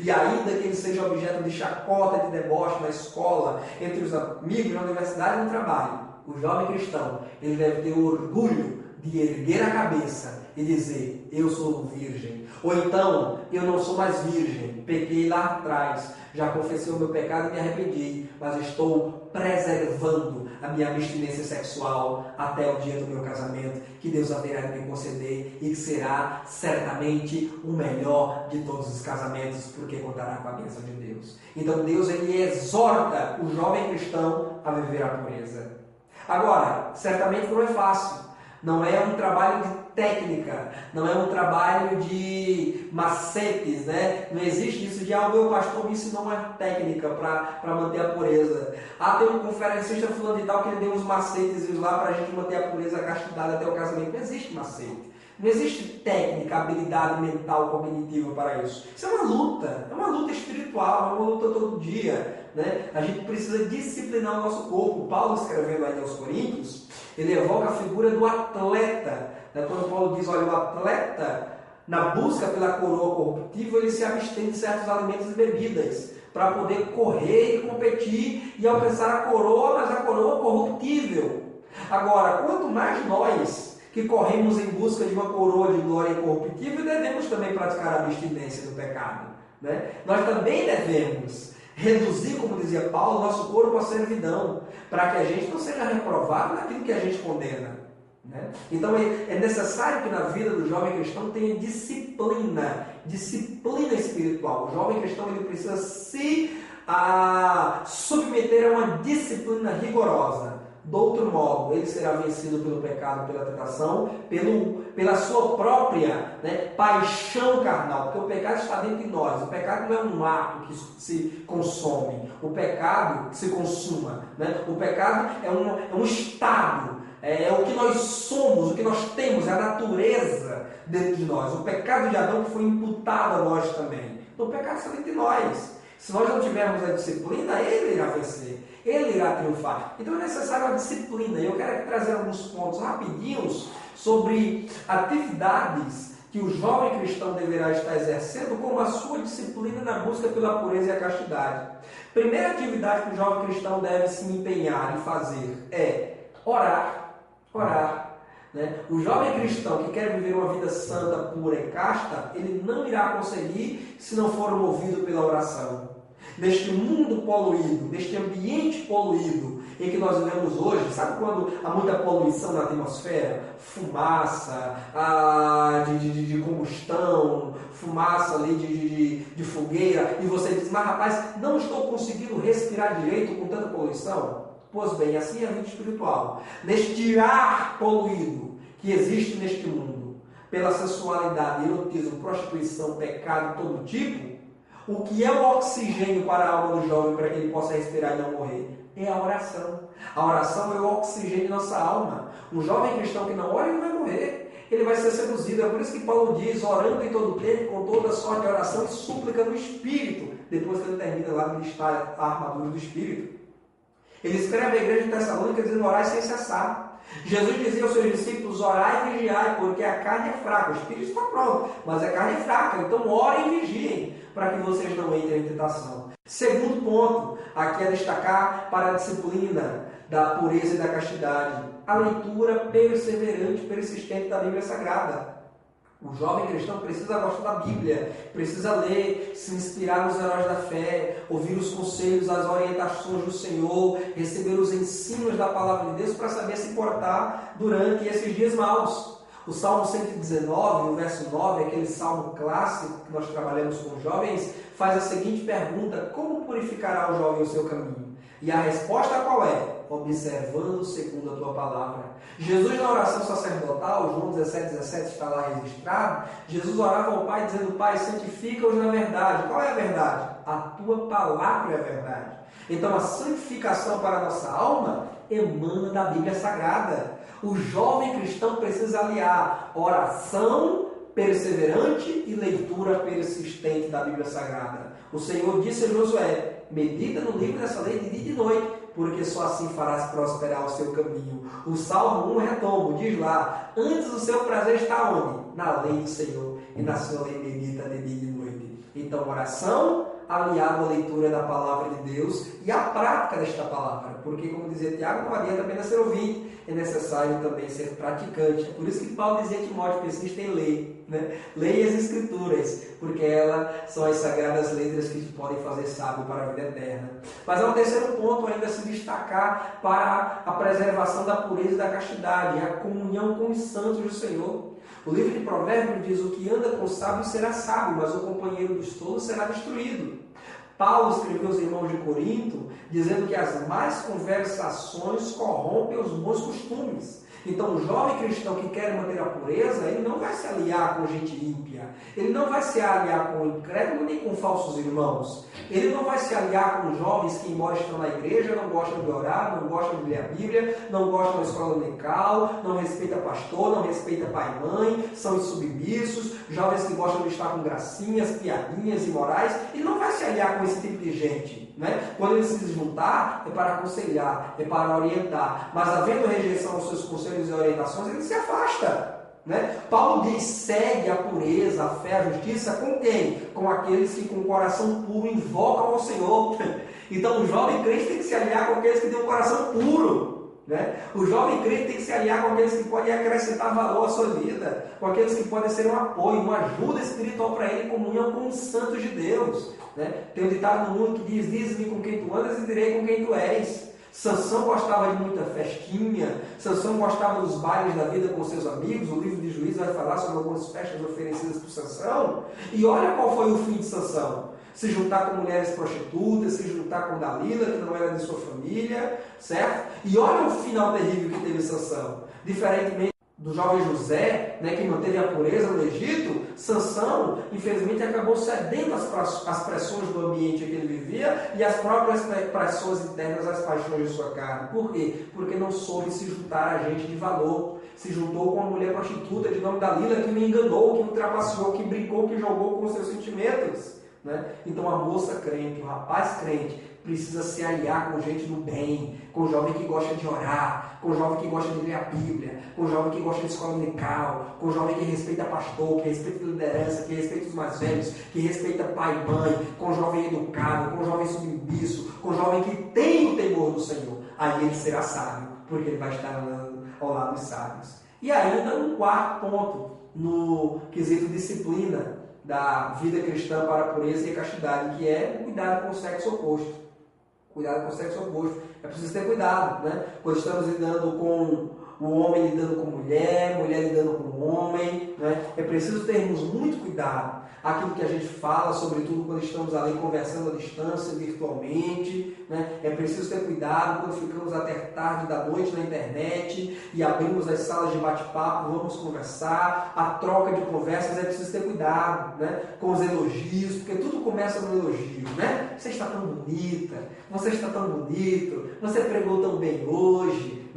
E ainda que ele seja objeto de chacota, de deboche na escola, entre os amigos, na universidade e no trabalho, o jovem cristão ele deve ter orgulho de erguer a cabeça e dizer, eu sou virgem. Ou então, eu não sou mais virgem, pequei lá atrás, já confessei o meu pecado e me arrependi, mas estou preservando a minha abstinência sexual até o dia do meu casamento, que Deus haverá de me conceder e que será certamente o melhor de todos os casamentos, porque contará com a bênção de Deus. Então Deus, ele exorta o jovem cristão a viver a pureza. Agora, certamente não é fácil. Não é um trabalho de técnica, não é um trabalho de macetes, né? Não existe isso de, o meu pastor me ensinou uma técnica para manter a pureza. Tem um conferencista fulano de tal que ele deu uns macetes lá para a gente manter a pureza, a castidade até o casamento. Não existe macete. Não existe técnica, habilidade mental, cognitiva para isso. Isso é uma luta espiritual, é uma luta todo dia, né? A gente precisa disciplinar o nosso corpo. Paulo, escrevendo aí aos Coríntios, ele evoca a figura do atleta, né? Quando Paulo diz, olha, o atleta, na busca pela coroa corruptível, ele se abstém de certos alimentos e bebidas, para poder correr e competir e alcançar a coroa, mas a coroa corruptível. Agora, quanto mais nós que corremos em busca de uma coroa de glória incorruptível, devemos também praticar a abstinência do pecado, né? Nós também devemos reduzir, como dizia Paulo, nosso corpo à servidão, para que a gente não seja reprovado naquilo que a gente condena, né? Então é necessário que na vida do jovem cristão tenha disciplina espiritual. O jovem cristão, ele precisa se submeter a uma disciplina rigorosa. Do outro modo, ele será vencido pelo pecado, pela tentação, pela sua própria, né, paixão carnal, porque o pecado está dentro de nós. O pecado não é um ato que se consome, o pecado que se consuma, né? O pecado é um estado, é o que nós somos, o que nós temos, é a natureza dentro de nós. O pecado de Adão foi imputado a nós também. Então o pecado está dentro de nós. Se nós não tivermos a disciplina, ele irá vencer, ele irá triunfar. Então é necessário a disciplina. Eu quero aqui trazer alguns pontos rapidinhos sobre atividades que o jovem cristão deverá estar exercendo como a sua disciplina na busca pela pureza e a castidade. Primeira atividade que o jovem cristão deve se empenhar em fazer é orar. Né? O jovem cristão que quer viver uma vida santa, pura e casta, ele não irá conseguir se não for movido pela oração. Neste mundo poluído, neste ambiente poluído em que nós vivemos hoje, sabe quando há muita poluição na atmosfera? Fumaça de combustão, fumaça ali de fogueira, e você diz, mas rapaz, não estou conseguindo respirar direito com tanta poluição? Pois bem, assim é a vida espiritual. Neste ar poluído que existe neste mundo, pela sensualidade, erotismo, prostituição, pecado, todo tipo, o que é o oxigênio para a alma do jovem para que ele possa respirar e não morrer? É a oração. A oração é o oxigênio de nossa alma. Um jovem cristão que não ora, ele vai morrer. Ele vai ser seduzido. É por isso que Paulo diz, orando em todo tempo, com toda sorte de oração e súplica no Espírito. Depois que ele termina lá de listar a armadura do Espírito. Ele escreve à igreja de Tessalônica dizendo, orai sem cessar. Jesus dizia aos seus discípulos, orai e vigiai, porque a carne é fraca. O Espírito está pronto, mas a carne é fraca. Então orem e vigiem, para que vocês não entrem em tentação. Segundo ponto, aqui é destacar para a disciplina da pureza e da castidade, a leitura perseverante e persistente da Bíblia Sagrada. O jovem cristão precisa gostar da Bíblia, precisa ler, se inspirar nos heróis da fé, ouvir os conselhos, as orientações do Senhor, receber os ensinos da palavra de Deus para saber se portar durante esses dias maus. O Salmo 119, o verso 9, aquele salmo clássico que nós trabalhamos com os jovens, faz a seguinte pergunta: como purificará o jovem o seu caminho? E a resposta qual é? Observando segundo a tua palavra. Jesus, na oração sacerdotal, João 17,17 está lá registrado, Jesus orava ao Pai dizendo, Pai, santifica-os na verdade. Qual é a verdade? A tua palavra é a verdade. Então a santificação para a nossa alma emana da Bíblia Sagrada. O jovem cristão precisa aliar oração perseverante e leitura persistente da Bíblia Sagrada. O Senhor disse a Josué, medita no livro dessa lei de dia e de noite, porque só assim farás prosperar o seu caminho. O Salmo 1 retoma, diz lá, antes o seu prazer está onde? Na lei do Senhor, e na sua lei medita de dia e de noite. Então, oração, aliado à leitura da palavra de Deus e à prática desta palavra. Porque, como dizia Tiago, não adianta apenas ser ouvinte, é necessário também ser praticante. É por isso que Paulo dizia a Timóteo, persista em ler. Leia as Escrituras, porque elas são as sagradas letras que te podem fazer sábio para a vida eterna. Mas há um terceiro ponto ainda a se destacar para a preservação da pureza e da castidade, a comunhão com os santos do Senhor. O livro de Provérbios diz: o que anda com o sábio será sábio, mas o companheiro dos tolos será destruído. Paulo escreveu aos irmãos de Corinto dizendo que as más conversações corrompem os bons costumes. Então, o jovem cristão que quer manter a pureza, ele não vai se aliar com gente ímpia, ele não vai se aliar com incrédulo nem com falsos irmãos, ele não vai se aliar com jovens que, embora estão na igreja, não gostam de orar, não gostam de ler a Bíblia, não gostam da escola dominical, não respeita pastor, não respeita pai e mãe, são insubmissos, jovens que gostam de estar com gracinhas, piadinhas imorais. Ele não vai se aliar com esse tipo de gente. Quando ele se juntar, é para aconselhar, é para orientar, mas havendo rejeição aos seus conselhos e orientações, ele se afasta. Paulo diz: segue a pureza, a fé, a justiça com quem? Com aqueles que com o coração puro invocam ao Senhor. Então o jovem crente tem que se aliar com aqueles que têm um coração puro. O jovem crente tem que se aliar com aqueles que podem acrescentar valor à sua vida, com aqueles que podem ser um apoio, uma ajuda espiritual para ele, em comunhão com os santos de Deus. Tem um ditado no mundo que diz: diz-me com quem tu andas e direi com quem tu és. Sansão gostava de muita festinha, Sansão gostava dos bailes da vida com seus amigos. O livro de Juízes vai falar sobre algumas festas oferecidas por Sansão. E olha qual foi o fim de Sansão: se juntar com mulheres prostitutas, se juntar com Dalila, que não era de sua família, certo? E olha o final terrível que teve Sansão. Diferentemente do jovem José, que manteve a pureza no Egito, Sansão, infelizmente, acabou cedendo às pressões do ambiente em que ele vivia e às próprias pressões internas, às paixões de sua carne. Por quê? Porque não soube se juntar a gente de valor. Se juntou com uma mulher prostituta de nome Dalila, que me enganou, que me trapaceou, que brincou, que jogou com os seus sentimentos. Então a moça crente, o rapaz crente, precisa se aliar com gente do bem, com jovem que gosta de orar, com jovem que gosta de ler a Bíblia, com jovem que gosta de escola dominical, com jovem que respeita pastor, que respeita liderança, que respeita os mais velhos, que respeita pai e mãe, com jovem educado, com jovem submisso, com jovem que tem o temor do Senhor. Aí ele será sábio, porque ele vai estar andando ao lado dos sábios. E ainda um quarto ponto no quesito disciplina da vida cristã para a pureza e a castidade, que é o cuidado com o sexo oposto. Cuidado com o sexo oposto. É preciso ter cuidado, quando estamos lidando com o homem lidando com mulher, mulher lidando com o homem, é preciso termos muito cuidado. Aquilo que a gente fala, sobretudo quando estamos ali conversando à distância, virtualmente, é preciso ter cuidado quando ficamos até tarde da noite na internet e abrimos as salas de bate-papo, vamos conversar, a troca de conversas, é preciso ter cuidado, com os elogios, porque tudo começa no elogio, Você está tão bonita, você está tão bonito, você pregou tão bem hoje,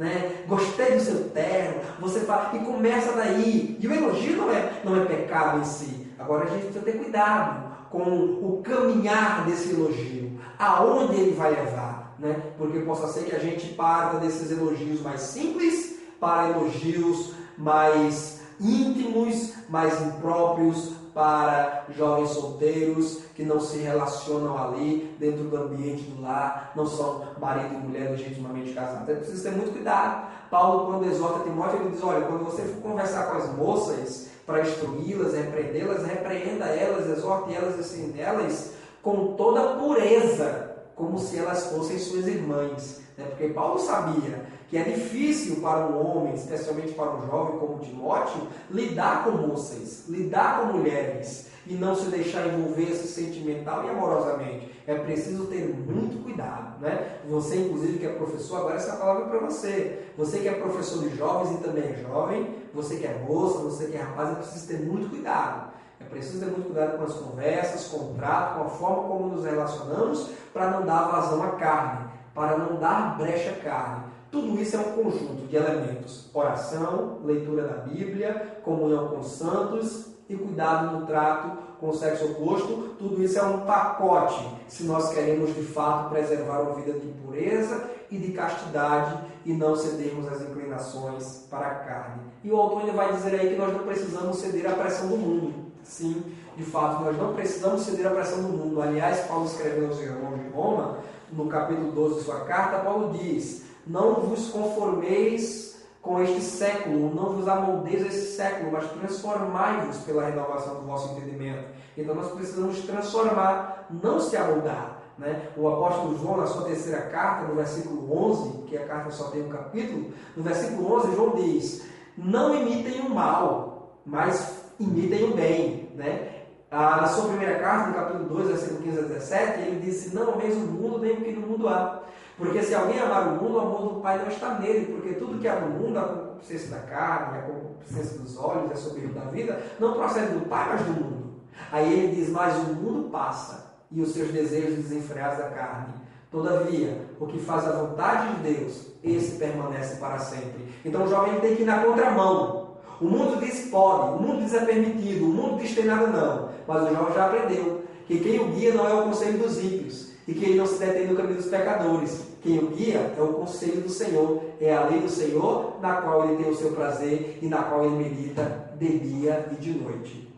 gostei do seu terno, você fala, e começa daí. E o elogio não é pecado em si. Agora a gente precisa ter cuidado com o caminhar desse elogio, aonde ele vai levar, porque possa ser que a gente parta desses elogios mais simples para elogios mais íntimos, mais impróprios, para jovens solteiros que não se relacionam ali dentro do ambiente do lar, não são marido e mulher legitimamente casados. É preciso ter muito cuidado. Paulo, quando exorta Timóteo, ele diz: olha, quando você for conversar com as moças para instruí-las, repreendê-las, repreenda elas, exorte elas, ensine elas com toda pureza, como se elas fossem suas irmãs. Porque Paulo sabia que é difícil para um homem, especialmente para um jovem como Timóteo, lidar com moças, lidar com mulheres e não se deixar envolver-se sentimental e amorosamente. É preciso ter muito cuidado, Você, inclusive, que é professor, agora essa palavra é para você. Você que é professor de jovens e também é jovem, você que é moça, você que é rapaz, é preciso ter muito cuidado. É preciso ter muito cuidado com as conversas, com o trato, com a forma como nos relacionamos, para não dar vazão à carne, para não dar brecha à carne. Tudo isso é um conjunto de elementos: oração, leitura da Bíblia, comunhão com os santos e cuidado no trato com o sexo oposto. Tudo isso é um pacote, se nós queremos de fato preservar uma vida de pureza e de castidade e não cedermos às inclinações para a carne. E o autor ainda vai dizer aí que nós não precisamos ceder à pressão do mundo. Sim, De fato, nós não precisamos ceder à pressão do mundo. Aliás, Paulo escrevendo aos irmãos de Roma, no capítulo 12 de sua carta, Paulo diz: não vos conformeis com este século, não vos amoldeis a esse século, mas transformai-vos pela renovação do vosso entendimento. Então nós precisamos transformar, não se amoldar. Né? O apóstolo João, na sua terceira carta, no versículo 11, que a carta só tem um capítulo, no versículo 11, João diz: não imitem o mal, mas imitem o bem. Né? Na sua primeira carta, no capítulo 2, versículo 15 a 17, ele disse: não ameis o mundo, nem o que no mundo há. Porque se alguém amar o mundo, o amor do Pai não está nele. Porque tudo que há no mundo, a concupiscência da carne, a concupiscência dos olhos, a soberba da vida, não procede do Pai, mas do mundo. Aí ele diz: mas o mundo passa, e os seus desejos desenfreados da carne. Todavia, o que faz a vontade de Deus, esse permanece para sempre. Então o jovem tem que ir na contramão. O mundo diz pode, o mundo diz é permitido, o mundo diz tem nada não. Mas o jovem já aprendeu que quem o guia não é o conselho dos ímpios, e que ele não se detém no caminho dos pecadores. Quem o guia é o conselho do Senhor, é a lei do Senhor, na qual ele tem o seu prazer e na qual ele medita de dia e de noite.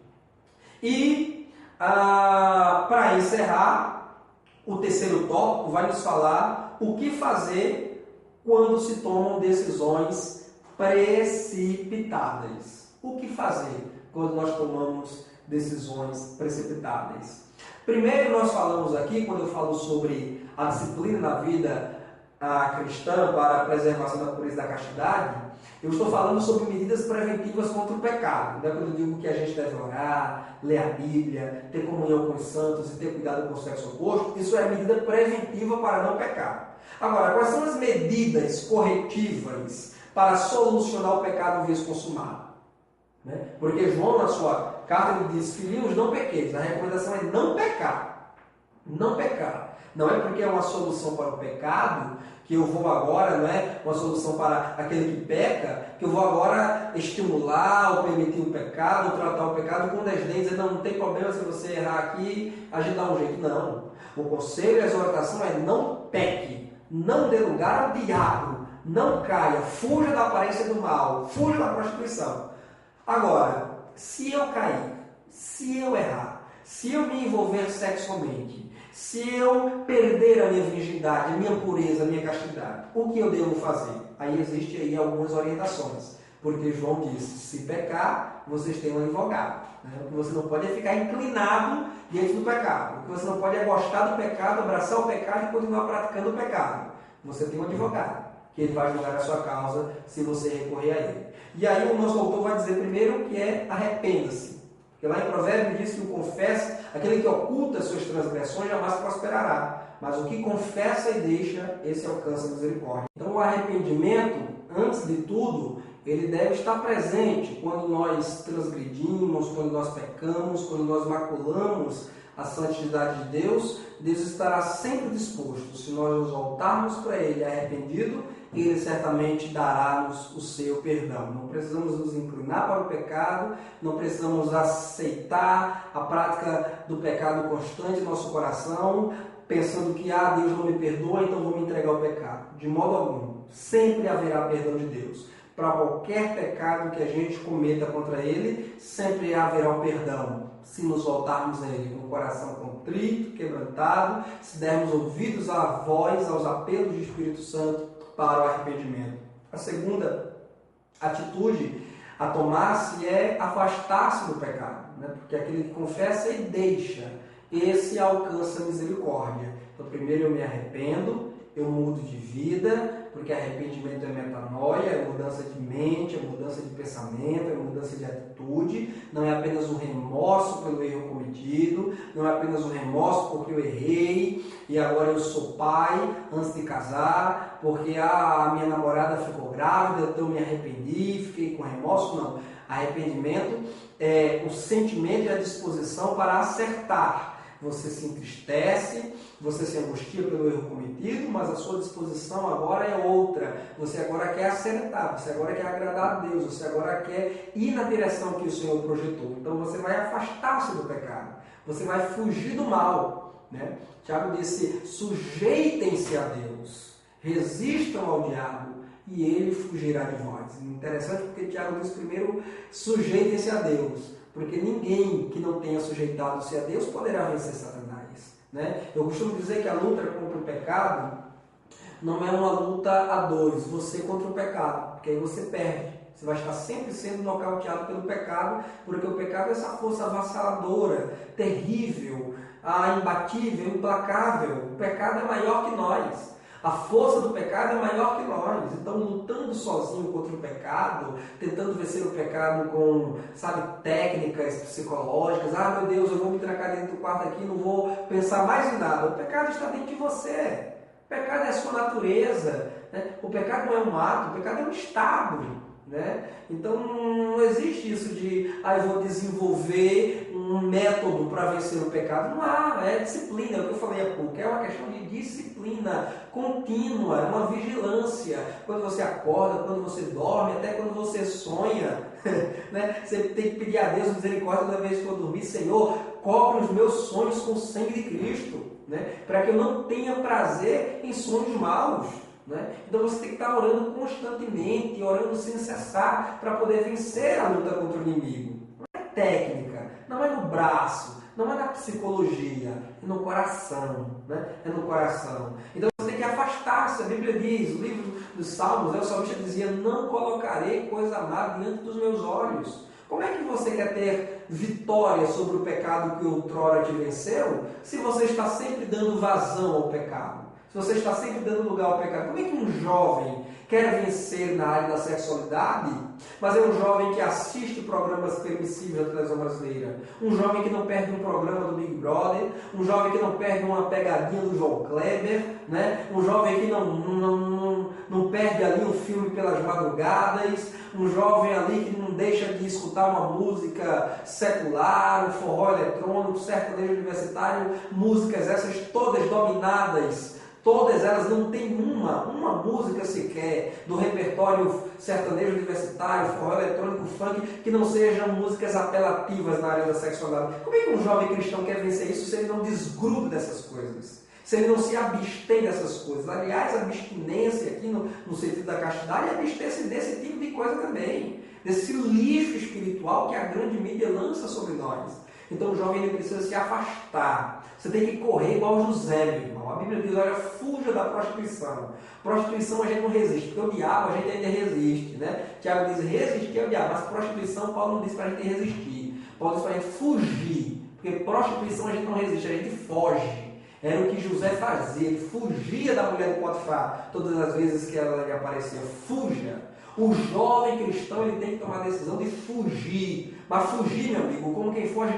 E, para encerrar, o terceiro tópico vai nos falar o que fazer quando se tomam decisões precipitadas. O que fazer quando nós tomamos decisões precipitadas? Primeiro, nós falamos aqui, quando eu falo sobre a disciplina na vida cristã para a preservação da pureza e da castidade, eu estou falando sobre medidas preventivas contra o pecado. Quando eu digo que a gente deve orar, ler a Bíblia, ter comunhão com os santos e ter cuidado com o sexo oposto, isso é medida preventiva para não pecar. Agora, quais são as medidas corretivas para solucionar o pecado uma vez consumado? Porque João, na sua carta, ele diz: filhinhos, não pequeis. A recomendação é não pecar. Não pecar. Não é porque é uma solução para o pecado que eu vou agora, não é uma solução para aquele que peca, que eu vou agora estimular ou permitir o pecado, ou tratar o pecado com desdém, dizer: não tem problema se você errar aqui, a gente dá um jeito. Não. O conselho e a exortação é: não peque, não dê lugar ao diabo, não caia, fuja da aparência do mal, fuja da prostituição. Agora, se eu cair, se eu errar, se eu me envolver sexualmente, se eu perder a minha virgindade, a minha pureza, a minha castidade, o que eu devo fazer? Aí existe aí algumas orientações. Porque João disse: se pecar, vocês têm um advogado. O que você não pode é ficar inclinado diante do pecado. O que você não pode é gostar do pecado, abraçar o pecado e continuar praticando o pecado. Você tem um advogado, que ele vai julgar a sua causa se você recorrer a ele. E aí o nosso autor vai dizer primeiro que é arrependa-se. Porque lá em Provérbios diz que o confessa, aquele que oculta suas transgressões jamais prosperará. Mas o que confessa e deixa, esse alcança a misericórdia. Então o arrependimento, antes de tudo, ele deve estar presente quando nós transgredimos, quando nós pecamos, quando nós maculamos a santidade de Deus. Deus estará sempre disposto. Se nós nos voltarmos para Ele arrependido, Ele certamente dará-nos o seu perdão. Não precisamos nos inclinar para o pecado, não precisamos aceitar a prática do pecado constante em nosso coração, pensando que Deus não me perdoa, então vou me entregar ao pecado. De modo algum. Sempre haverá perdão de Deus. Para qualquer pecado que a gente cometa contra Ele, sempre haverá o perdão. Se nos voltarmos a Ele com o coração contrito, quebrantado, se dermos ouvidos à voz, aos apelos do Espírito Santo para o arrependimento. A segunda atitude a tomar-se é afastar-se do pecado, porque aquele que confessa e deixa, esse alcança a misericórdia. Então, primeiro eu me arrependo, eu mudo de vida, porque arrependimento é metanoia, é mudança de mente, é mudança de pensamento, é mudança de atitude. Não é apenas um remorso pelo erro cometido, não é apenas um remorso porque eu errei e agora eu sou pai antes de casar, porque a minha namorada ficou grávida, então eu me arrependi, fiquei com remorso. Não. Arrependimento é o sentimento e a disposição para acertar. Você se entristece, você se angustia pelo erro cometido, mas a sua disposição agora é outra. Você agora quer acertar, você agora quer agradar a Deus, você agora quer ir na direção que o Senhor projetou. Então você vai afastar-se do pecado, você vai fugir do mal. Tiago disse: sujeitem-se a Deus, resistam ao diabo e ele fugirá de vós. Interessante porque Tiago diz primeiro: sujeitem-se a Deus. porque ninguém que não tenha sujeitado-se a Deus poderá vencer Satanás, né? Eu costumo dizer que a luta contra o pecado não é uma luta a dois, você contra o pecado, porque aí você perde. Você vai estar sempre sendo nocauteado pelo pecado, porque o pecado é essa força avassaladora, terrível, imbatível, implacável. O pecado é maior que nós. A força do pecado é maior que nós. Então, lutando sozinho contra o pecado, tentando vencer o pecado com, técnicas psicológicas. Meu Deus, eu vou me trancar dentro do quarto aqui, não vou pensar mais em nada. O pecado está dentro de você. O pecado é a sua natureza. Né? O pecado não é um ato, o pecado é um estado. Né? Então não existe isso de eu vou desenvolver um método para vencer o pecado. Não há, é disciplina, é o que eu falei há pouco, é uma questão de disciplina contínua, é uma vigilância. Quando você acorda, quando você dorme, até quando você sonha, né? Você tem que pedir a Deus misericórdia toda vez que for dormir. Senhor, cobre os meus sonhos com o sangue de Cristo, né? Para que eu não tenha prazer em sonhos maus. Né? Então você tem que estar orando constantemente, orando sem cessar, para poder vencer a luta contra o inimigo. Não é técnica, não é no braço, não é na psicologia, é no coração. Né? É no coração. Então você tem que afastar-se. A Bíblia diz, o livro dos Salmos, o salmista dizia: não colocarei coisa má diante dos meus olhos. Como é que você quer ter vitória sobre o pecado que outrora te venceu, se você está sempre dando vazão ao pecado? Se você está sempre dando lugar ao pecado? Como é que um jovem quer vencer na área da sexualidade, mas é um jovem que assiste programas permissivos da televisão brasileira, um jovem que não perde um programa do Big Brother, um jovem que não perde uma pegadinha do João Kleber, né? Um jovem que não perde ali um filme pelas madrugadas, um jovem ali que não deixa de escutar uma música secular, um forró eletrônico, sertanejo universitário, músicas essas todas dominadas. Todas elas, não tem uma música sequer do repertório sertanejo universitário, forró eletrônico, funk, que não sejam músicas apelativas na área da sexualidade. Como é que um jovem cristão quer vencer isso se ele não desgruda dessas coisas? Se ele não se abstém dessas coisas? Aliás, a abstinência aqui no sentido da castidade é abster-se desse tipo de coisa também. Desse lixo espiritual que a grande mídia lança sobre nós. Então o jovem ele precisa se afastar. Você tem que correr igual José, meu irmão. A Bíblia diz: olha, fuja da prostituição. Prostituição a gente não resiste, porque o diabo a gente ainda resiste, né? Tiago diz: resistir ao diabo, mas prostituição Paulo não diz para a gente resistir. Paulo diz para a gente fugir, porque prostituição a gente não resiste, a gente foge. Era o que José fazia, ele fugia da mulher de Potifar todas as vezes que ela lhe aparecia. Fuja. O jovem cristão ele tem que tomar a decisão de fugir. Mas fugir, meu amigo, como quem foge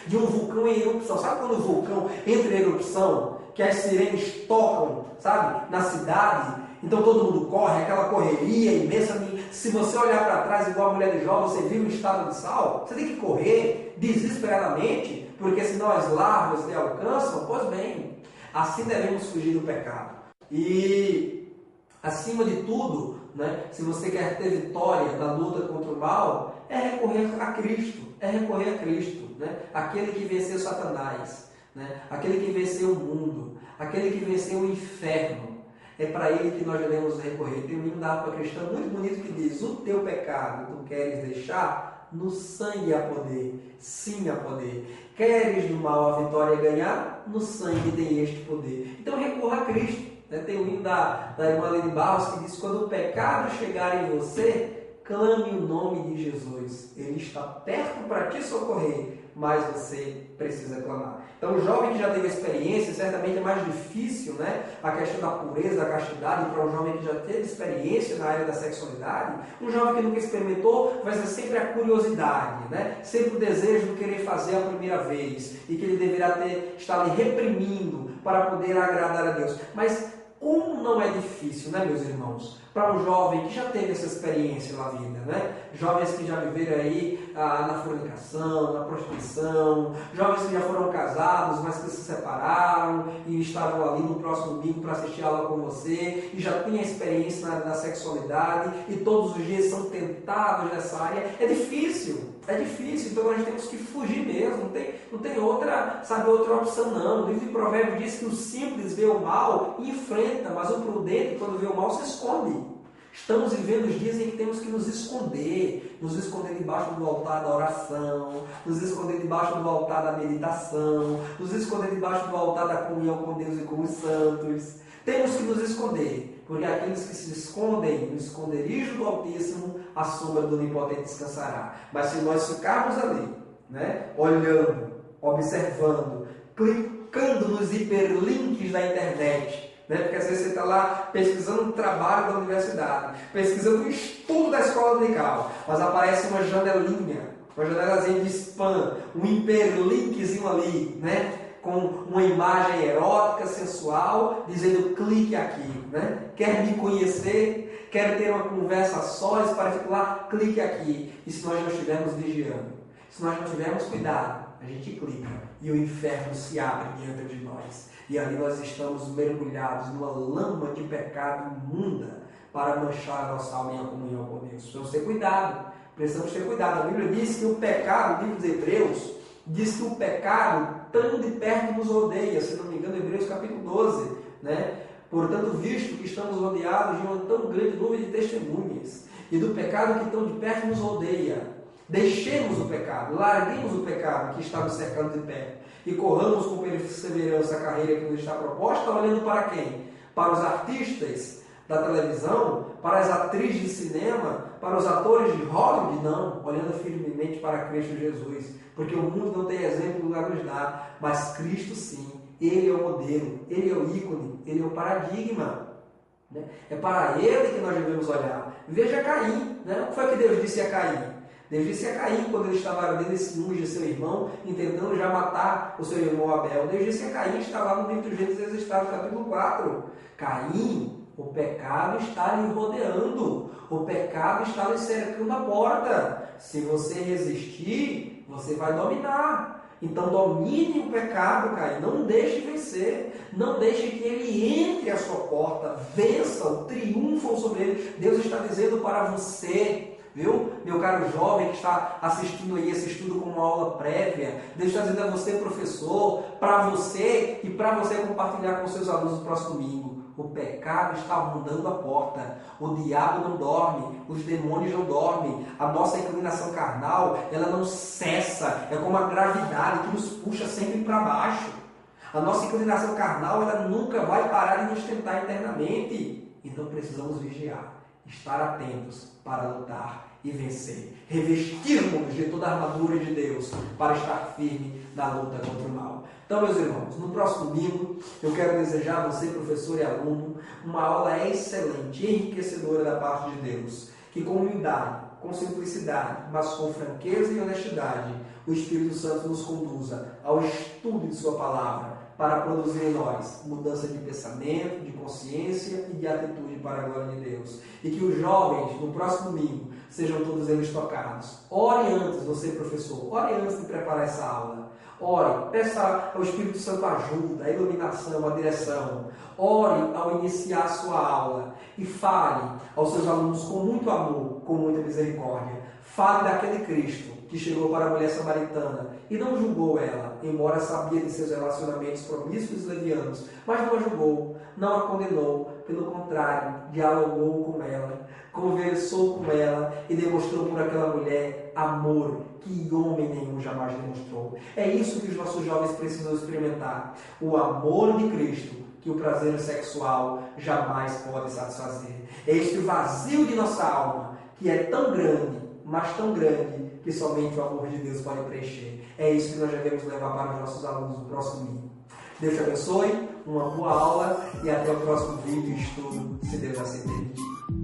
de um vulcão em erupção. Sabe quando o vulcão entra em erupção? Que as sirenes tocam, sabe? Na cidade. Então todo mundo corre, aquela correria imensa. Se você olhar para trás igual a mulher de Jó, você viu um estado de sal. Você tem que correr desesperadamente, porque senão as larvas lhe alcançam. Pois bem, assim devemos fugir do pecado. E, acima de tudo, né, se você quer ter vitória na luta contra o mal, é recorrer a Cristo. É recorrer a Cristo. Né? Aquele que venceu Satanás. Né? Aquele que venceu o mundo. Aquele que venceu o inferno. É para ele que nós devemos recorrer. Tem um hino da harpa cristã muito bonito que diz: o teu pecado tu queres deixar? No sangue há poder, sim há poder. Queres do mal a vitória ganhar? No sangue tem este poder. Então recorra a Cristo. Tem o hino da irmã Lene Barros que diz: quando o pecado chegar em você, clame o nome de Jesus. Ele está perto para te socorrer, mas você precisa clamar. Então o jovem que já teve experiência, certamente é mais difícil, né? A questão da pureza, da castidade, para um jovem que já teve experiência na área da sexualidade. Um jovem que nunca experimentou vai ser sempre a curiosidade, né? Sempre o desejo de querer fazer a primeira vez e que ele deverá estar ali reprimindo para poder agradar a Deus. Mas como não é difícil, né, meus irmãos, para um jovem que já teve essa experiência na vida, né? Jovens que já viveram aí na fornicação, na prostituição, jovens que já foram casados, mas que se separaram e estavam ali no próximo domingo para assistir a aula com você e já têm a experiência na sexualidade e todos os dias são tentados nessa área. É difícil, então nós temos que fugir mesmo, não tem outra opção não. O livro de Provérbios diz que o simples vê o mal e enfrenta, mas o prudente, quando vê o mal, se esconde. Estamos vivendo os dias em que temos que nos esconder debaixo do altar da oração, nos esconder debaixo do altar da meditação, nos esconder debaixo do altar da comunhão com Deus e com os santos. Temos que nos esconder, porque aqueles que se escondem no esconderijo do Altíssimo, a sombra do Onipotente descansará. Mas se nós ficarmos ali, olhando, observando, clicando nos hiperlinks da internet, porque às vezes você está lá pesquisando um trabalho da universidade, pesquisando um estudo da escola dominical, mas aparece uma janelinha, uma janelazinha de spam, um hiperlinkzinho ali, com uma imagem erótica, sensual, dizendo clique aqui, Quer me conhecer? Quer ter uma conversa sós, particular? Clique aqui. E se nós não estivermos vigiando, se nós não tivermos cuidado, a gente clica e o inferno se abre diante de nós. E ali nós estamos mergulhados numa lama de pecado imunda para manchar a nossa alma em comunhão com Deus. Precisamos ter cuidado. Precisamos ter cuidado. A Bíblia diz que o pecado, o livro dos Hebreus, diz que o pecado tão de perto nos rodeia. Se não me engano, Hebreus capítulo 12. Portanto, visto que estamos rodeados de uma tão grande nuvem de testemunhas e do pecado que tão de perto nos rodeia, deixemos o pecado, larguemos o pecado que está nos cercando de perto e corramos com perseverança a carreira que nos está proposta, olhando para quem? Para os artistas da televisão, para as atrizes de cinema, para os atores de Hollywood? Não, olhando firmemente para Cristo Jesus, porque o mundo não tem exemplo do lugar nos dá, mas Cristo sim, Ele é o modelo, Ele é o ícone, Ele é o paradigma. É para Ele que nós devemos olhar. Veja Caim, o que foi que Deus disse a Caim? Deus disse a Caim, quando ele estava ardendo esse ciúme de seu irmão, tentando já matar o seu irmão Abel. Deus disse a Caim, está lá no livro de Gênesis registrado, capítulo 4. Caim, o pecado está lhe rodeando. O pecado está lhe cercando a porta. Se você resistir, você vai dominar. Então domine o pecado, Caim. Não deixe vencer. Não deixe que ele entre à sua porta. Vença-o, triunfa sobre ele. Deus está dizendo para você... Viu? Meu caro jovem que está assistindo aí esse estudo como uma aula prévia, Deus está dizendo a você, professor, para você e para você compartilhar com seus alunos no próximo domingo. O pecado está rondando a porta. O diabo não dorme, os demônios não dormem. A nossa inclinação carnal, ela não cessa. É como a gravidade que nos puxa sempre para baixo. A nossa inclinação carnal, ela nunca vai parar de nos tentar internamente. Então precisamos vigiar. Estar atentos para lutar e vencer. Revestirmos de toda a armadura de Deus para estar firme na luta contra o mal. Então, meus irmãos, no próximo domingo eu quero desejar a você, professor e aluno, uma aula excelente, enriquecedora da parte de Deus. Que com humildade, com simplicidade, mas com franqueza e honestidade, o Espírito Santo nos conduza ao estudo de sua palavra, para produzir em nós mudança de pensamento, de consciência e de atitude para a glória de Deus. E que os jovens, no próximo domingo, sejam todos eles tocados. Ore antes, você professor, ore antes de preparar essa aula. Ore, peça ao Espírito Santo ajuda, a iluminação, a direção. Ore ao iniciar a sua aula e fale aos seus alunos com muito amor, com muita misericórdia. Fale daquele Cristo que chegou para a mulher samaritana e não julgou ela, embora sabia de seus relacionamentos promíscuos e levianos, mas não a julgou, não a condenou, pelo contrário, dialogou com ela, conversou com ela e demonstrou por aquela mulher amor que homem nenhum jamais demonstrou. É isso que os nossos jovens precisam experimentar, o amor de Cristo, que o prazer sexual jamais pode satisfazer. É este vazio de nossa alma, que é tão grande, mas tão grande, que somente o amor de Deus pode preencher. É isso que nós devemos levar para os nossos alunos no próximo domingo. Deus te abençoe, uma boa aula e até o próximo vídeo e estudo, se Deus assim permitir.